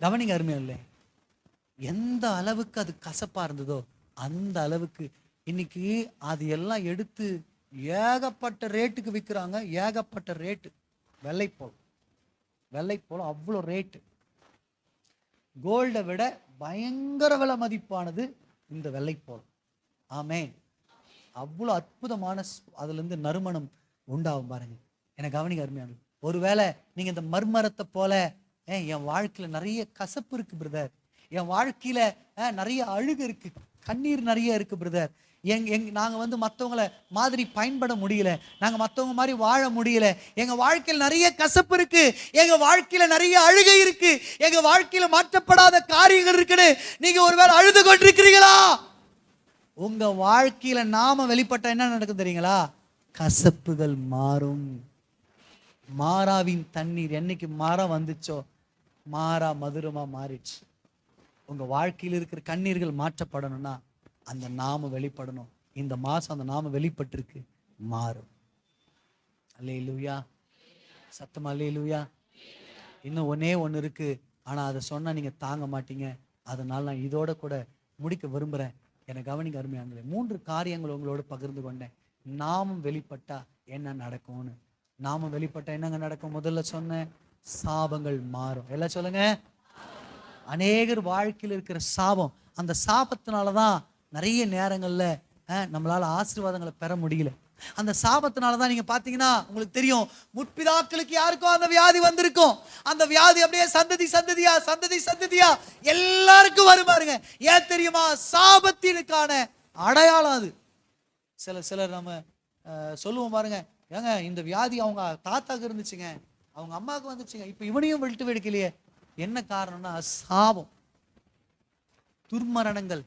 கவனிங்க அருமையா இல்லை? எந்த அளவுக்கு அது கசப்பா இருந்ததோ அந்த அளவுக்கு இன்னைக்கு அது எல்லாம் எடுத்து ஏகப்பட்ட ரேட்டுக்கு விற்கிறாங்க. ஏகப்பட்ட ரேட்டு. வெள்ளை போலம், வெள்ளை போலம் அவ்வளோ ரேட்டு. கோல்டை விட பயங்கர விலை மதிப்பானது இந்த வெள்ளை போலம். ஆமே, அவ்வளோ அற்புதமான அதுல இருந்து நறுமணம் உண்டாகும் பாருங்க. எனக்கு கவனிக்க அருமையானது. ஒருவேளை நீங்க இந்த மர்மரத்தை போல என் வாழ்க்கையில நிறைய கசப்பு இருக்கு பிரதர், என் வாழ்க்கையில நிறைய அழுகு இருக்கு, கண்ணீர் நிறைய இருக்கு பிரதர், நாங்க வந்து மற்றவங்களை மாதிரி பயன்பட முடியல, நாங்க மற்றவங்க மாதிரி வாழ முடியல, எங்க வாழ்க்கையில் நிறைய கசப்பு இருக்கு, எங்க வாழ்க்கையில நிறைய அழுகை இருக்கு, எங்க வாழ்க்கையில மாற்றப்படாத காரியங்கள் இருக்குன்னு நீங்க ஒருவேளை அழுது கொண்டிருக்கிறீங்களா? உங்க வாழ்க்கையில நாம வெளிப்பட்ட என்ன நடக்கும் தெரியுங்களா? கசப்புகள் மாறும். மாறாவின் தண்ணீர் என்னைக்கு மாறா வந்துச்சோ மாறா மதுரமா மாறிடுச்சு. உங்க வாழ்க்கையில் இருக்கிற கண்ணீர்கள் மாற்றப்படணும்னா அந்த நாம வெளிப்படணும். இந்த மாசம் அந்த நாம வெளிப்பட்டிருக்கு, மாறும். அல்லேலூயா, சத்தமா அல்லேலூயா. இன்னும் ஒண்ணு இருக்கு, ஆனா அதை சொன்னா நீங்க தாங்க மாட்டீங்க. அதனால நான் இதோட கூட முடிக்க விரும்புறேன். எனக்கு கவனிக்க அருமையானது. 3 காரியங்கள் உங்களோட பகிர்ந்து கொண்டேன். நாமம் வெளிப்பட்டா என்ன நடக்கும்னு. நாமம் வெளிப்பட்டா என்னங்க நடக்கும்? முதல்ல சொன்னேன், சாபங்கள் மாறும். எல்லாம் சொல்லுங்க. அநேகர் வாழ்க்கையில் இருக்கிற சாபம், அந்த சாபத்தினாலதான் நிறைய நேரங்கள்ல நம்மளால ஆசீர்வாதங்களை பெற முடியல. அந்த சாபத்தினாலதான் நீங்க பாத்தீங்கன்னா உங்களுக்கு தெரியும், முற்பிதாக்களுக்கு யாருக்கும் அந்த வியாதி வந்திருக்கும். அந்த வியாதி அப்படியே சந்ததி சந்ததியா சந்ததி சந்ததியா எல்லாருக்கும் வரும் பாருங்க. ஏன் தெரியுமா? சாபத்தினுக்கான அடையாளம் அது. சிலர் நம்ம சொல்லுவோம் பாருங்க, ஏங்க இந்த வியாதி அவங்க தாத்தாக்கு இருந்துச்சுங்க, அவங்க அம்மாவுக்கு வந்துச்சுங்க, இப்ப இவனையும் விட்டு வெடிக்கலையே. என்ன காரணம்னா சாபம், துர்மரணங்கள்,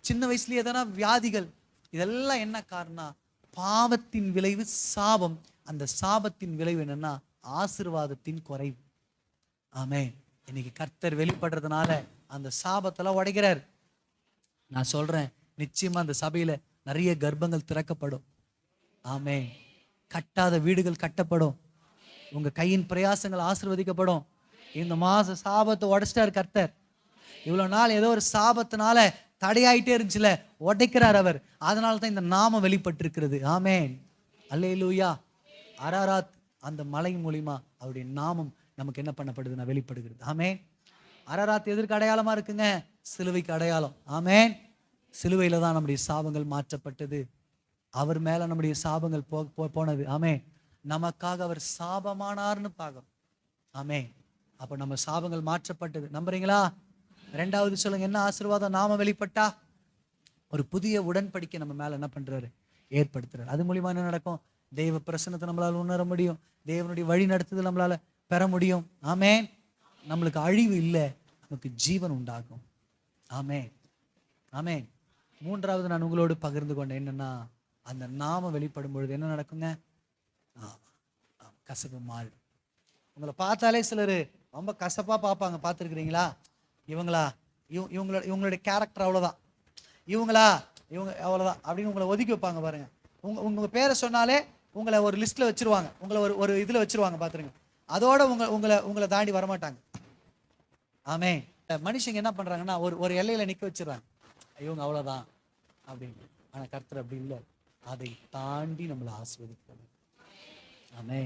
சின்ன வயசுலயே எதனா வியாதிகள். இதெல்லாம் என்ன காரணம்? பாவத்தின் விளைவு சாபம். அந்த சாபத்தின் விளைவு என்னன்னா ஆசீர்வாதத்தின் குறைவு. ஆமே, இன்னைக்கு கர்த்தர் வெளிப்படுறதுனால அந்த சாபத்தெல்லாம் உடைக்கிறார். நான் சொல்றேன், நிச்சயமா அந்த சபையில நிறைய கர்ப்பங்கள் திறக்கப்படும். ஆமே, கட்டாத வீடுகள் கட்டப்படும். உங்க கையின் பிரயாசங்கள் ஆசீர்வதிக்கப்படும். இந்த மாச சாபத்தை உடைச்சிட்டார் கர்த்தர். இவ்வளவு நாள் ஏதோ ஒரு சாபத்தினால தடையாயிட்டே இருந்துச்சுல, உடைக்கிறார் அவர். அதனால தான் இந்த நாமம் வெளிப்பட்டிருக்கிறது. ஆமேன், அல்லேலூயா. அரராத் அந்த மலை மூலியமா அவருடைய நாமம் நமக்கு என்ன பண்ணப்படுதுன்னா வெளிப்படுகிறது. ஆமேன். அரராத் எதற்கு அடையாளமா இருக்குங்க? சிலுவைக்கு அடையாளம். ஆமேன். சிலுவையில தான் நம்முடைய சாபங்கள் மாற்றப்பட்டது. அவர் மேல நம்முடைய சாபங்கள் போனது. ஆமேன். நமக்காக அவர் சாபமானார்னு பார்க்கிறோம். ஆமேன். அப்ப நம்ம சாபங்கள் மாற்றப்பட்டது. நம்புறீங்களா? 2வது சொல்லுங்க, என்ன ஆசீர்வாதம்? நாம வெளிப்பட்டா ஒரு புதிய உடன்படிக்கை நம்ம மேல என்ன பண்றாரு? ஏற்படுத்துறாரு. அது மூலியமா என்ன நடக்கும்? தெய்வ பிரசன்னத்தை நம்மளால உணர முடியும். தேவனுடைய வழி நடத்துதல் நம்மளால பெற முடியும். ஆமேன். நம்மளுக்கு அழிவு இல்லை, நமக்கு ஜீவன் உண்டாகும். ஆமேன், ஆமேன். 3வது நான் உங்களோடு பகிர்ந்து கொண்டேன், என்னன்னா அந்த நாம வெளிப்படும் பொழுது என்ன நடக்குங்க? கசப்பு மாறு. உங்களை பார்த்தாலே சிலர் ரொம்ப கசப்பா பார்ப்பாங்க. பார்த்துருக்கிறீங்களா? இவங்களா, இவங்களுடைய கேரக்டர் அவ்வளோதான், இவங்களா இவங்க அவ்வளோதான் அப்படின்னு உங்களை ஒதுக்கி வைப்பாங்க பாருங்க. உங்க பேரை சொன்னாலே உங்களை ஒரு லிஸ்ட்ல வச்சிருவாங்க, உங்களை ஒரு இதுல வச்சிருவாங்க. பார்த்துருங்க. அதோட உங்களை தாண்டி வரமாட்டாங்க. ஆமே. மனுஷங்க என்ன பண்றாங்கன்னா ஒரு எல்லையில நிக்க வச்சிருவாங்க, இவங்க அவ்வளோதான் அப்படின்னு. ஆனா கர்த்தர் அப்படி இல்லை, அதை தாண்டி நம்மளை ஆசீர்வதிக்கிறார். ஆமே,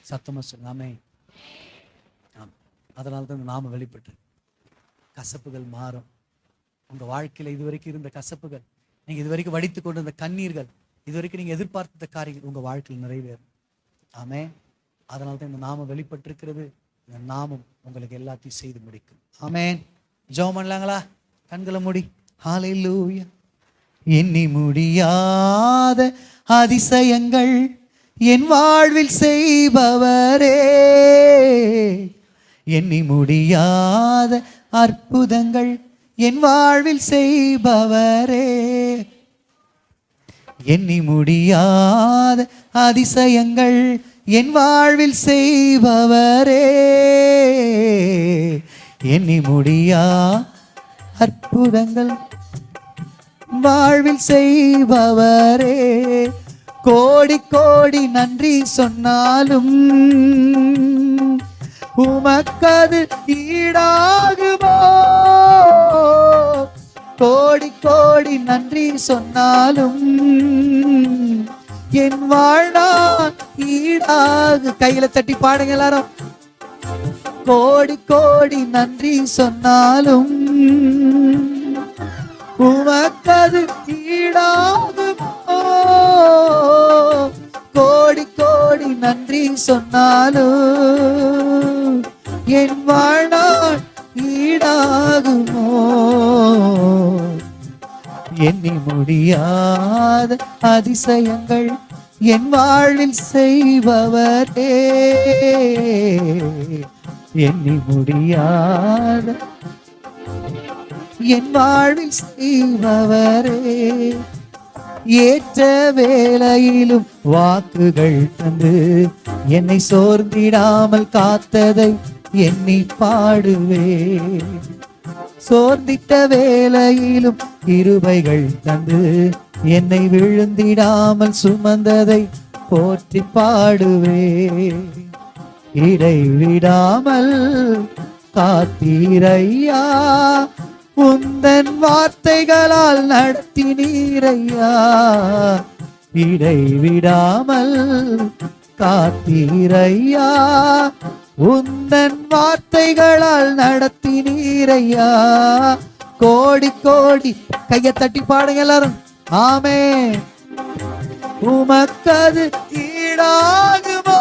சத்தமா சொல்லுங்க. ஆமே. அதனால தான் இந்த நாமம் வெளிப்பட்டு கசப்புகள் மாறும். உங்க வாழ்க்கையில இதுவரைக்கும் இருந்த கசப்புகள், நீங்க இதுவரைக்கும் வடித்து கொண்டு இருந்த கண்ணீர்கள், இதுவரைக்கும் நீங்க எதிர்பார்த்த காரியங்கள் உங்க வாழ்க்கையில் நிறைவேறும். ஆமென். அதனால தான் இந்த நாமம் வெளிப்பட்டிருக்கிறது. இந்த நாமம் உங்களுக்கு எல்லாத்தையும் செய்து முடிக்கும். ஆமென். ஜெபம் பண்ணலாங்களா? கண்களை மூடி. ஹல்லேலூயா. எண்ணி முடியாத அதிசயங்கள் என் வாழ்வில் செய்பவரே, எண்ணி முடியாத அற்புதங்கள் என் வாழ்வில் செய்பவரே, எண்ணி முடியாத அதிசயங்கள் என் வாழ்வில் செய்பவரே, எண்ணி முடியா அற்புதங்கள் வாழ்வில் செய்பவரே. கோடி கோடி நன்றி சொன்னாலும் உமக்கது ஈடாகுமோ? கோடி கோடி நன்றி சொன்னாலும் என் வாழ்நாள் ஈடாகு. கைகளை தட்டி பாடுங்க எல்லாரும். கோடி கோடி நன்றி சொன்னாலும் உமக்கது ஈடாகுமோ? கோடி கோடி நன்றி சொன்னாலும் என் வாழ்நாள் ஈடாகுமோ? எண்ணி முடியாத அதிசயங்கள் என் வாழ்வில் செய்பவரே, எண்ணி முடியாத என் வாழ்வில் செய்பவரே. ஏற்ற வேளையிலும் வாக்குகள் தந்து என்னை சோர்ந்திடாமல் காத்ததை எண்ணி பாடுவே. சோர்ந்திட்ட வேளையிலும் கிருபைகள் தந்து என்னை விழுந்திடாமல் சுமந்ததை போற்றி பாடுவே. இடைவிடாமல் காத்தீரையா, உந்தன் வார்த்தைகளால் நடத்தினீரையா. இடைவிடாமல் காத்தீரையா, உந்தன் வார்த்தைகளால் நடத்தினீரையா. கோடி கோடி கையை தட்டி பாடுங்க எல்லாரும். ஆமென். உமக்கது ஈடாகுமோ?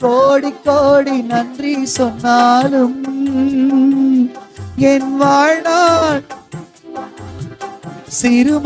கோடி கோடி நன்றி சொன்னாலும் என் வாழ்நாள் சிறு